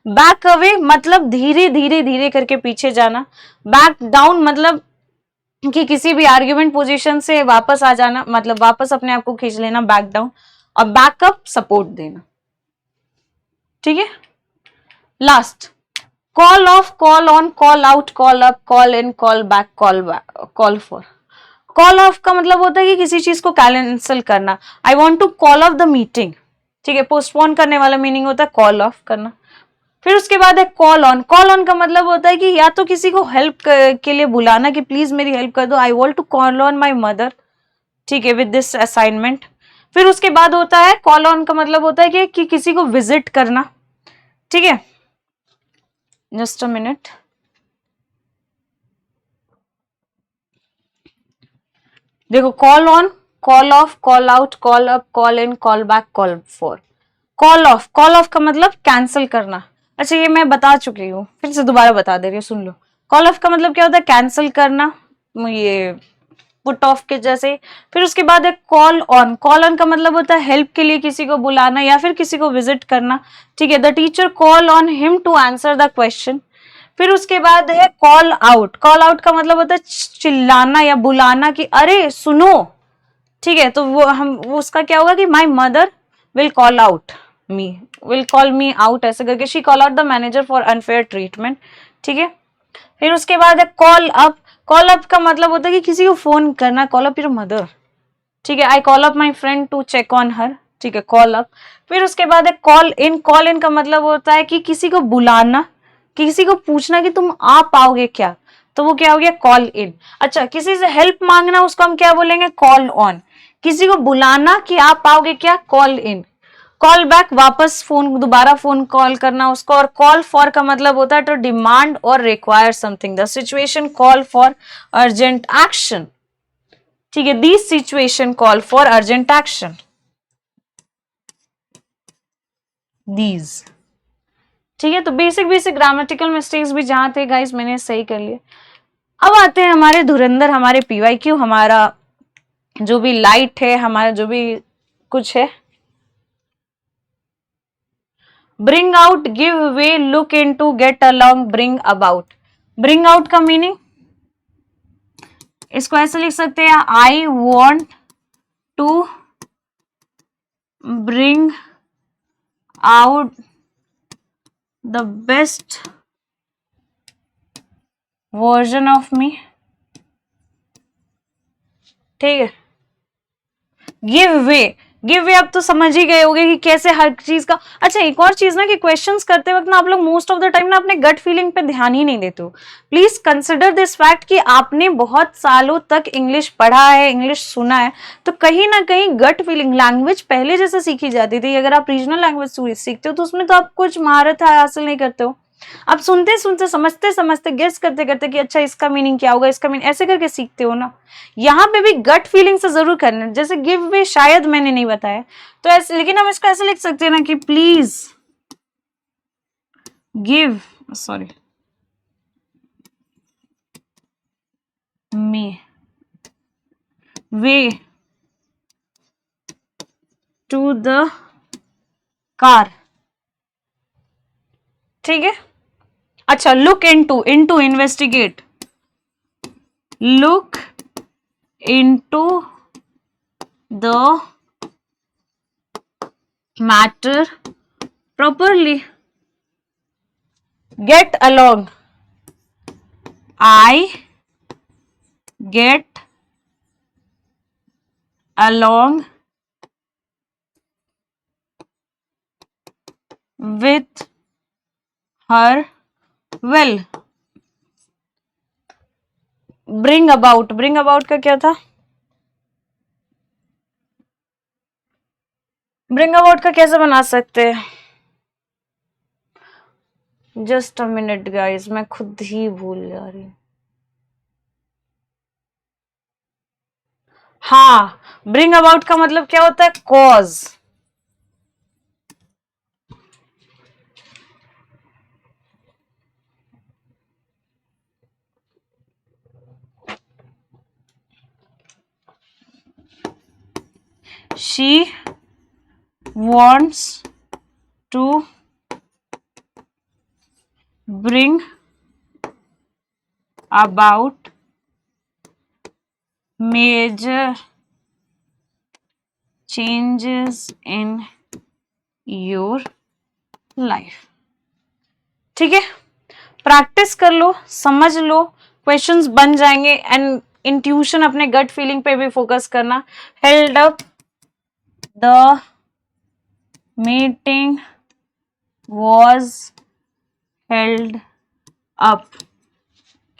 बैक अवे मतलब धीरे धीरे धीरे करके पीछे जाना। बैक डाउन मतलब कि किसी भी आर्ग्यूमेंट पोजीशन से वापस आ जाना, मतलब वापस अपने आप को खींच लेना, बैक डाउन। और बैकअप सपोर्ट देना। ठीक है, last call of, call on, call out, call up, call in, call back, call for. Call of का मतलब होता है कि किसी चीज को कैंसिल करना। I want to call off the meeting. ठीक है, पोस्टपोन करने वाला मीनिंग होता है कॉल ऑफ करना। फिर उसके बाद है कॉल ऑन। कॉल ऑन का मतलब होता है कि या तो किसी को हेल्प के लिए बुलाना कि प्लीज मेरी हेल्प कर दो, I want to call on my mother. ठीक है, विद दिस असाइनमेंट। फिर उसके बाद होता है कॉल ऑन का मतलब होता है कि किसी को विजिट करना। ठीक है, जस्ट अ मिनट। देखो, call on, call of, call out, call up, call in, call back, call for. Call of. Call of का मतलब कैंसिल करना। अच्छा ये मैं बता चुकी हूँ, फिर से दोबारा बता दे रही हूँ, सुन लो। कॉल ऑफ का मतलब क्या होता है, कैंसिल करना, ये पुट ऑफ के जैसे। फिर उसके बाद है कॉल ऑन। कॉल ऑन का मतलब होता है हेल्प के लिए किसी को बुलाना या फिर किसी को विजिट करना। ठीक है, the teacher call on him to answer the question. फिर उसके बाद है कॉल आउट। कॉल आउट का मतलब होता है चिल्लाना या बुलाना कि अरे सुनो। ठीक है, तो वो उसका क्या होगा कि my mother will call out me, will call me out, ऐसे करके she call out the manager for unfair treatment. ठीक है, फिर उसके बाद है कॉल अप। कॉल अप का मतलब होता है कि किसी को फोन करना, कॉल अप योर मदर। ठीक है, I call up my friend to check on her. ठीक है, कॉल अप। फिर उसके बाद है कॉल इन। कॉल इन का मतलब होता है कि किसी को बुलाना, किसी को पूछना कि तुम आ पाओगे क्या, तो वो क्या हो गया, कॉल इन। अच्छा, किसी से हेल्प मांगना, उसको हम क्या बोलेंगे, कॉल ऑन। किसी को बुलाना कि आप पाओगे क्या, कॉल इन। कॉल बैक, वापस फोन, दोबारा फोन कॉल करना उसको। और कॉल फॉर का मतलब होता है टू डिमांड और require something, the situation call for urgent action. ठीक है, this situation call for urgent action, these. ठीक है, तो बेसिक बेसिक ग्रामेटिकल मिस्टेक्स भी जहां थे गाइस मैंने सही कर लिए। अब आते हैं हमारे धुरंधर, हमारे पीवाईक्यू, हमारा जो भी लाइट है, हमारा जो भी कुछ है। Bring out, give way, look into, get along, bring about. Bring out का मीनिंग इसको ऐसे लिख सकते हैं, I want to bring out the best version of me. ठीक है, गिव वे, गिव वे अब तो समझ ही गए होंगे कि कैसे हर चीज का। अच्छा, एक और चीज ना कि क्वेश्चंस करते वक्त ना आप लोग मोस्ट ऑफ द टाइम ना अपने गट फीलिंग पे ध्यान ही नहीं देते हो। प्लीज कंसिडर दिस फैक्ट कि आपने बहुत सालों तक इंग्लिश पढ़ा है, इंग्लिश सुना है, तो कहीं ना कहीं गट फीलिंग, लैंग्वेज पहले जैसे सीखी जाती थी, अगर आप रीजनल लैंग्वेज सीखते हो तो उसमें तो आप कुछ महारत हासिल नहीं करते हो। आप सुनते सुनते, समझते समझते, गेस करते करते कि अच्छा इसका मीनिंग क्या होगा, इसका मीनिंग, ऐसे करके सीखते हो ना। यहाँ पे भी गट फीलिंग से जरूर करना। जैसे गिव वे शायद मैंने नहीं बताया तो ऐसे, लेकिन हम इसको ऐसे लिख सकते हैं ना कि please give, sorry, me way to the car. ठीक है, अच्छा, look into, into investigate, look into the matter properly, get along, I get along with her well। bring about, bring about का क्या था? bring about का कैसे बना सकते हैं? जस्ट अ मिनट गाइस, मैं खुद ही भूल जा रही हूँ। हाँ, bring about का मतलब क्या होता है? Cause. She wants to bring about major changes in your life। ठीक है, प्रैक्टिस कर लो, समझ लो, क्वेश्चंस बन जाएंगे। एंड इन ट्यूशन अपने गट फीलिंग पे भी फोकस करना। Held up the meeting was held up,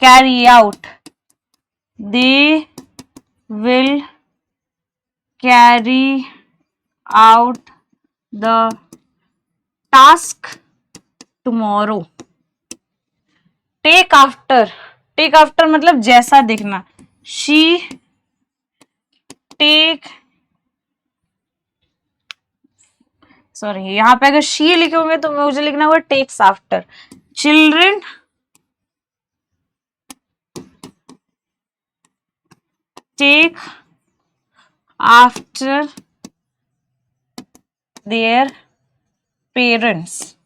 carry out, they will carry out the task tomorrow। Take after, take after मतलब जैसा दिखना। शी टेक, सॉरी, यहां पे अगर शी लिखे होंगे तो मुझे लिखना होगा takes after. Children take after their parents.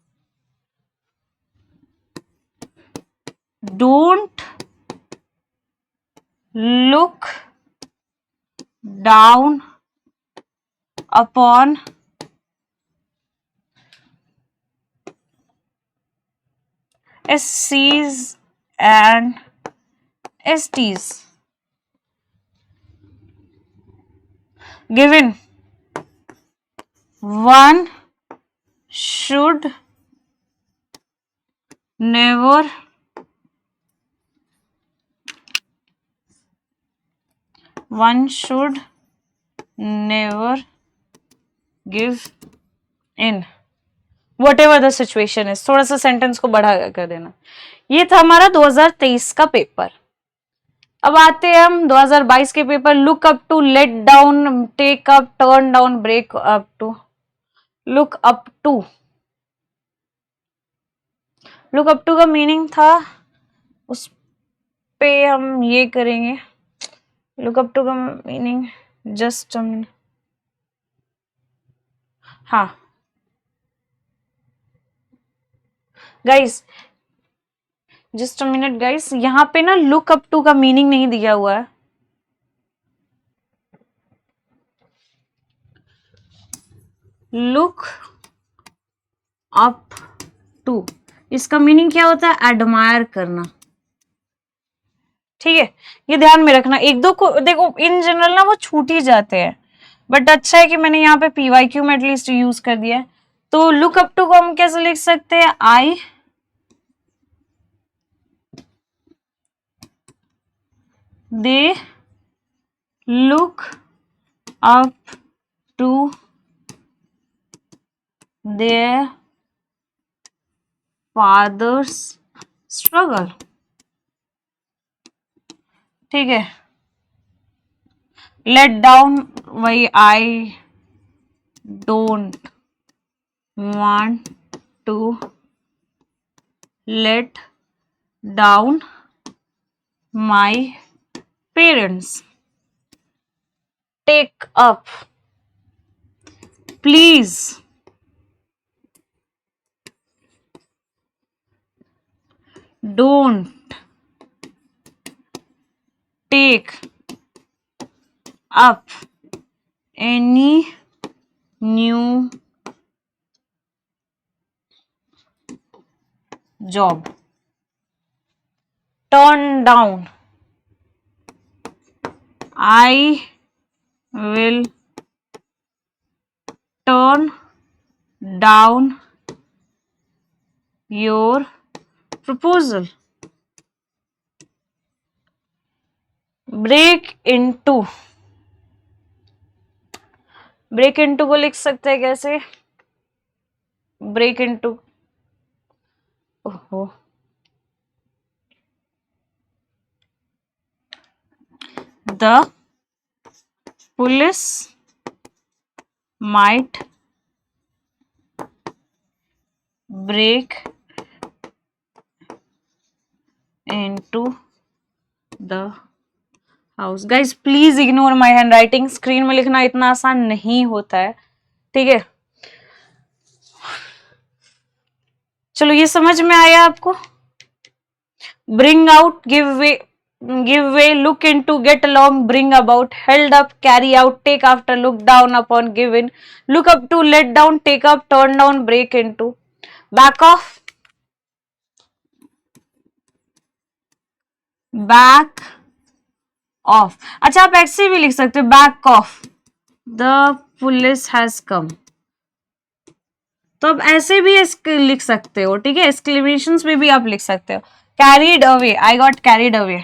Don't look down upon SCs and STs। Given, one should never give in whatever the situation is. थोड़ा सा सेंटेंस को बढ़ा कर देना। ये था हमारा 2023 का पेपर। अब आते हैं हम 2022 के पेपर। Look up to, let down, take up, turn down, break up to. Look up to, look up to का मीनिंग था, उस पे हम ये करेंगे। लुक अप टू का मीनिंग जस्ट हाँ guys, just a minute guys, यहाँ पे ना लुक अप टू का मीनिंग नहीं दिया हुआ है। लुक अप टू, इसका मीनिंग क्या होता है? एडमायर करना। ठीक है, ये ध्यान में रखना। एक दो को देखो इन जनरल ना वो छूट ही जाते हैं, बट अच्छा है कि मैंने यहाँ पे पीवाईक्यू में एटलीस्ट यूज कर दिया है। तो लुक अप टू को हम कैसे लिख सकते हैं? I they look up to their father's struggle. ठीक है, लेट डाउन, वही I don't want to let down my parents. Take up, please don't take up any new job. Turn down, I will turn down your proposal. Break into, break into को लिख सकते हैं कैसे? Break into, ओहो, the police might break into the house. Guys, please ignore my handwriting. Screen में लिखना इतना आसान नहीं होता है, ठीक है? चलो, ये समझ में आया आपको? Bring out, give way, look into, get along, bring about, held up, carry out, take after, look down upon, give in, look up to, let down, take up, turn down, break into, back off, back off. अच्छा, आप ऐसे भी लिख सकते हो, back off, the police has come. तो आप ऐसे भी लिख सकते हो, ठीक है? एक्सक्लेमेशंस में भी आप लिख सकते हो। Carried away, I got carried away.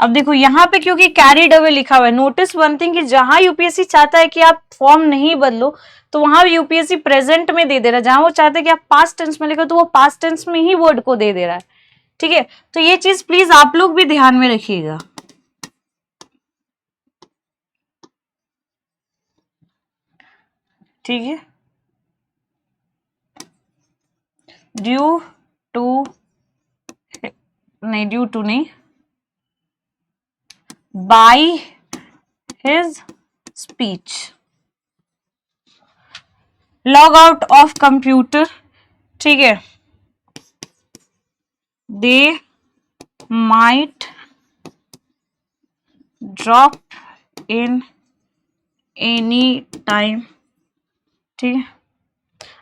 अब देखो यहाँ पे क्योंकि कैरीड अवे लिखा हुआ है, नोटिस वन थिंग कि जहां यूपीएससी चाहता है कि आप फॉर्म नहीं बदलो तो वहां यूपीएससी प्रेजेंट में दे दे रहा है। जहां वो चाहता है कि आप पास्ट टेंस में लिखो तो वो पास्ट टेंस में ही वर्ड को दे दे रहा है, ठीक है? तो ये चीज प्लीज आप लोग भी ध्यान में रखिएगा, ठीक है? ड्यू टू नहीं, by his speech, log out of computer, ठीक है? They might drop in any time, ठीक है?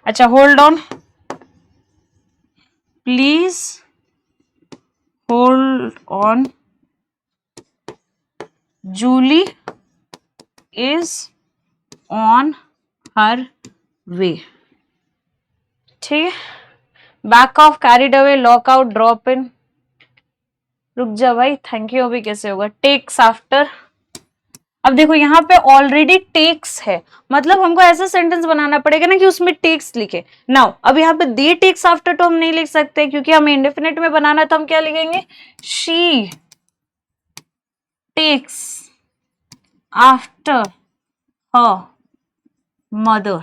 अच्छा, hold on, please hold on, Julie is on her way, ठीक है? Back off, carried away, lock out, drop in, रुक जा भाई, थैंक यू अभी कैसे होगा? टेक्स आफ्टर, अब देखो यहाँ पे ऑलरेडी टेक्स है, मतलब हमको ऐसा सेंटेंस बनाना पड़ेगा ना कि उसमें टेक्स लिखे। नाउ अब यहाँ पे दे टेक्स आफ्टर तो हम नहीं लिख सकते क्योंकि हमें इंडेफिनिट में बनाना है, तो हम क्या लिखेंगे, she takes after her mother.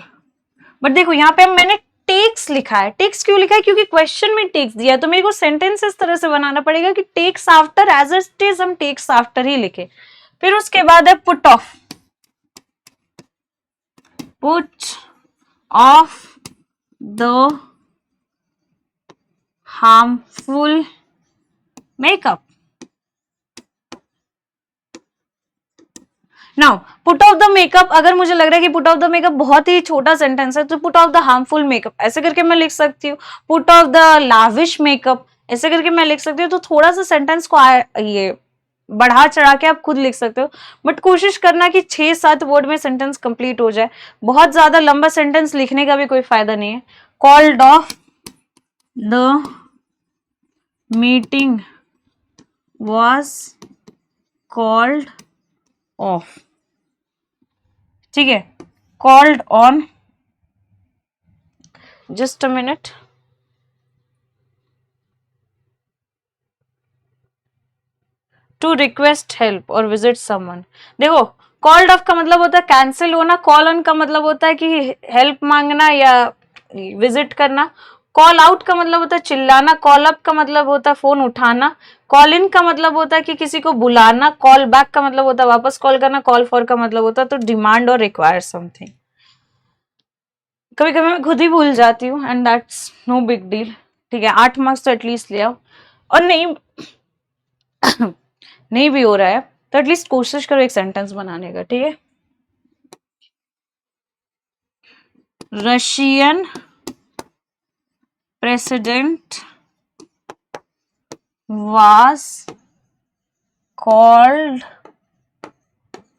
But देखो यहाँ पे मैंने टेक्स लिखा है, टेक्स क्यों लिखा है, क्योंकि क्वेश्चन में टेक्स दिया है, तो मेरे को सेंटेंस इस तरह से बनाना पड़ेगा कि takes after as it is हम टेक्स आफ्टर ही लिखे। फिर उसके बाद है put off, put off the harmful makeup. Now put off the makeup, अगर मुझे लग रहा है कि पुट ऑफ द मेकअप बहुत ही छोटा सेंटेंस है, तो put off the harmful makeup ऐसे करके मैं लिख सकती हूँ, put off the lavish makeup ऐसे करके मैं लिख सकती हूँ। तो थोड़ा सा सेंटेंस को ये बढ़ा चढ़ा के आप खुद लिख सकते हो, बट कोशिश करना कि 6-7 वर्ड में सेंटेंस कंप्लीट हो जाए। बहुत ज्यादा लंबा सेंटेंस लिखने का भी कोई फायदा नहीं है। Called off the meeting was called off, ठीक है, called on, just a minute, to request help or visit someone। देखो कॉल्ड ऑफ का मतलब होता है कैंसिल होना, कॉल ऑन का मतलब होता है कि हेल्प मांगना या विजिट करना, कॉल आउट का मतलब होता है चिल्लाना, कॉल अप का मतलब होता है फोन उठाना, कॉल इन का मतलब होता है कि किसी को बुलाना, कॉल बैक का मतलब होता है वापस कॉल करना, कॉल फॉर का मतलब होता है तो डिमांड और रिक्वायर समथिंग। कभी कभी मैं खुद ही भूल जाती हूँ and that's no big deal, ठीक है। 8 मार्क्स तो एटलीस्ट ले आओ, और नहीं नहीं भी हो रहा है तो एटलीस्ट कोशिश करो एक सेंटेंस बनाने का, ठीक है। Russian president was called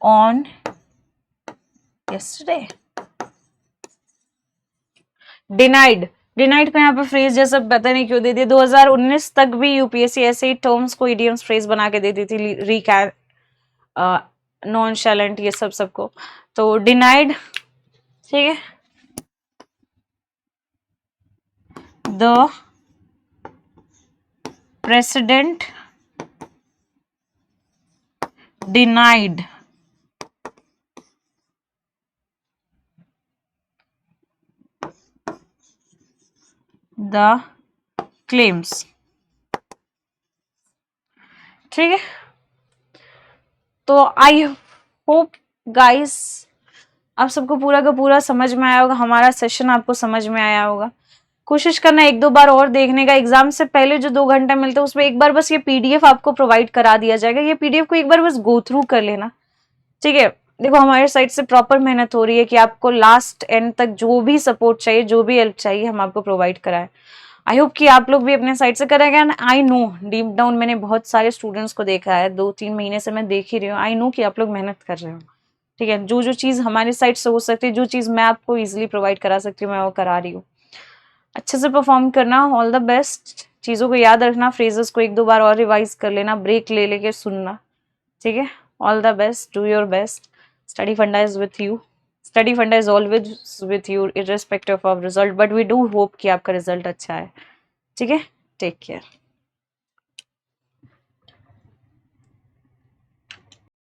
on yesterday। Denied, denied का यहाँ पे फ्रेज जैसा पता नहीं क्यों दे दिया। 2019 तक भी यूपीएससी ऐसे ही टर्म्स को इडियम्स फ्रेज बना के देती थी, रिकैर नॉन शैलेंट ये सब सबको, तो डिनाइड, ठीक है। The president denied the claims, ठीक है। तो आई होप गाइस आप सबको पूरा का पूरा समझ में आया होगा, हमारा सेशन आपको समझ में आया होगा। कोशिश करना 1-2 बार और देखने का, एग्जाम से पहले जो 2 घंटे मिलते हैं उसमें एक बार बस ये पीडीएफ आपको प्रोवाइड करा दिया जाएगा, ये पीडीएफ को एक बार बस गो थ्रू कर लेना, ठीक है। देखो हमारे साइड से प्रॉपर मेहनत हो रही है कि आपको लास्ट एंड तक जो भी सपोर्ट चाहिए, जो भी हेल्प चाहिए हम आपको प्रोवाइड कराएं। आई होप कि आप लोग भी अपने साइड से करेंगे and I know deep down मैंने बहुत सारे स्टूडेंट्स को देखा है, 2-3 महीने से मैं देख ही रही हूँ, आई नो कि आप लोग मेहनत कर रहे हो, ठीक है। जो जो चीज़ हमारी साइड से हो सकती है, जो चीज़ मैं आपको इजिली प्रोवाइड करा सकती हूँ मैं वो करा रही हूँ। अच्छे से परफॉर्म करना, ऑल द बेस्ट। चीज़ों को याद रखना, फ्रेजेस को 1-2 बार और रिवाइज कर लेना, ब्रेक ले लेके सुनना, ठीक है। All the best, do your best, Study Funda is with you, Study Funda is always with you irrespective of result, but we do hope कि आपका रिजल्ट अच्छा है, ठीक है। Take care.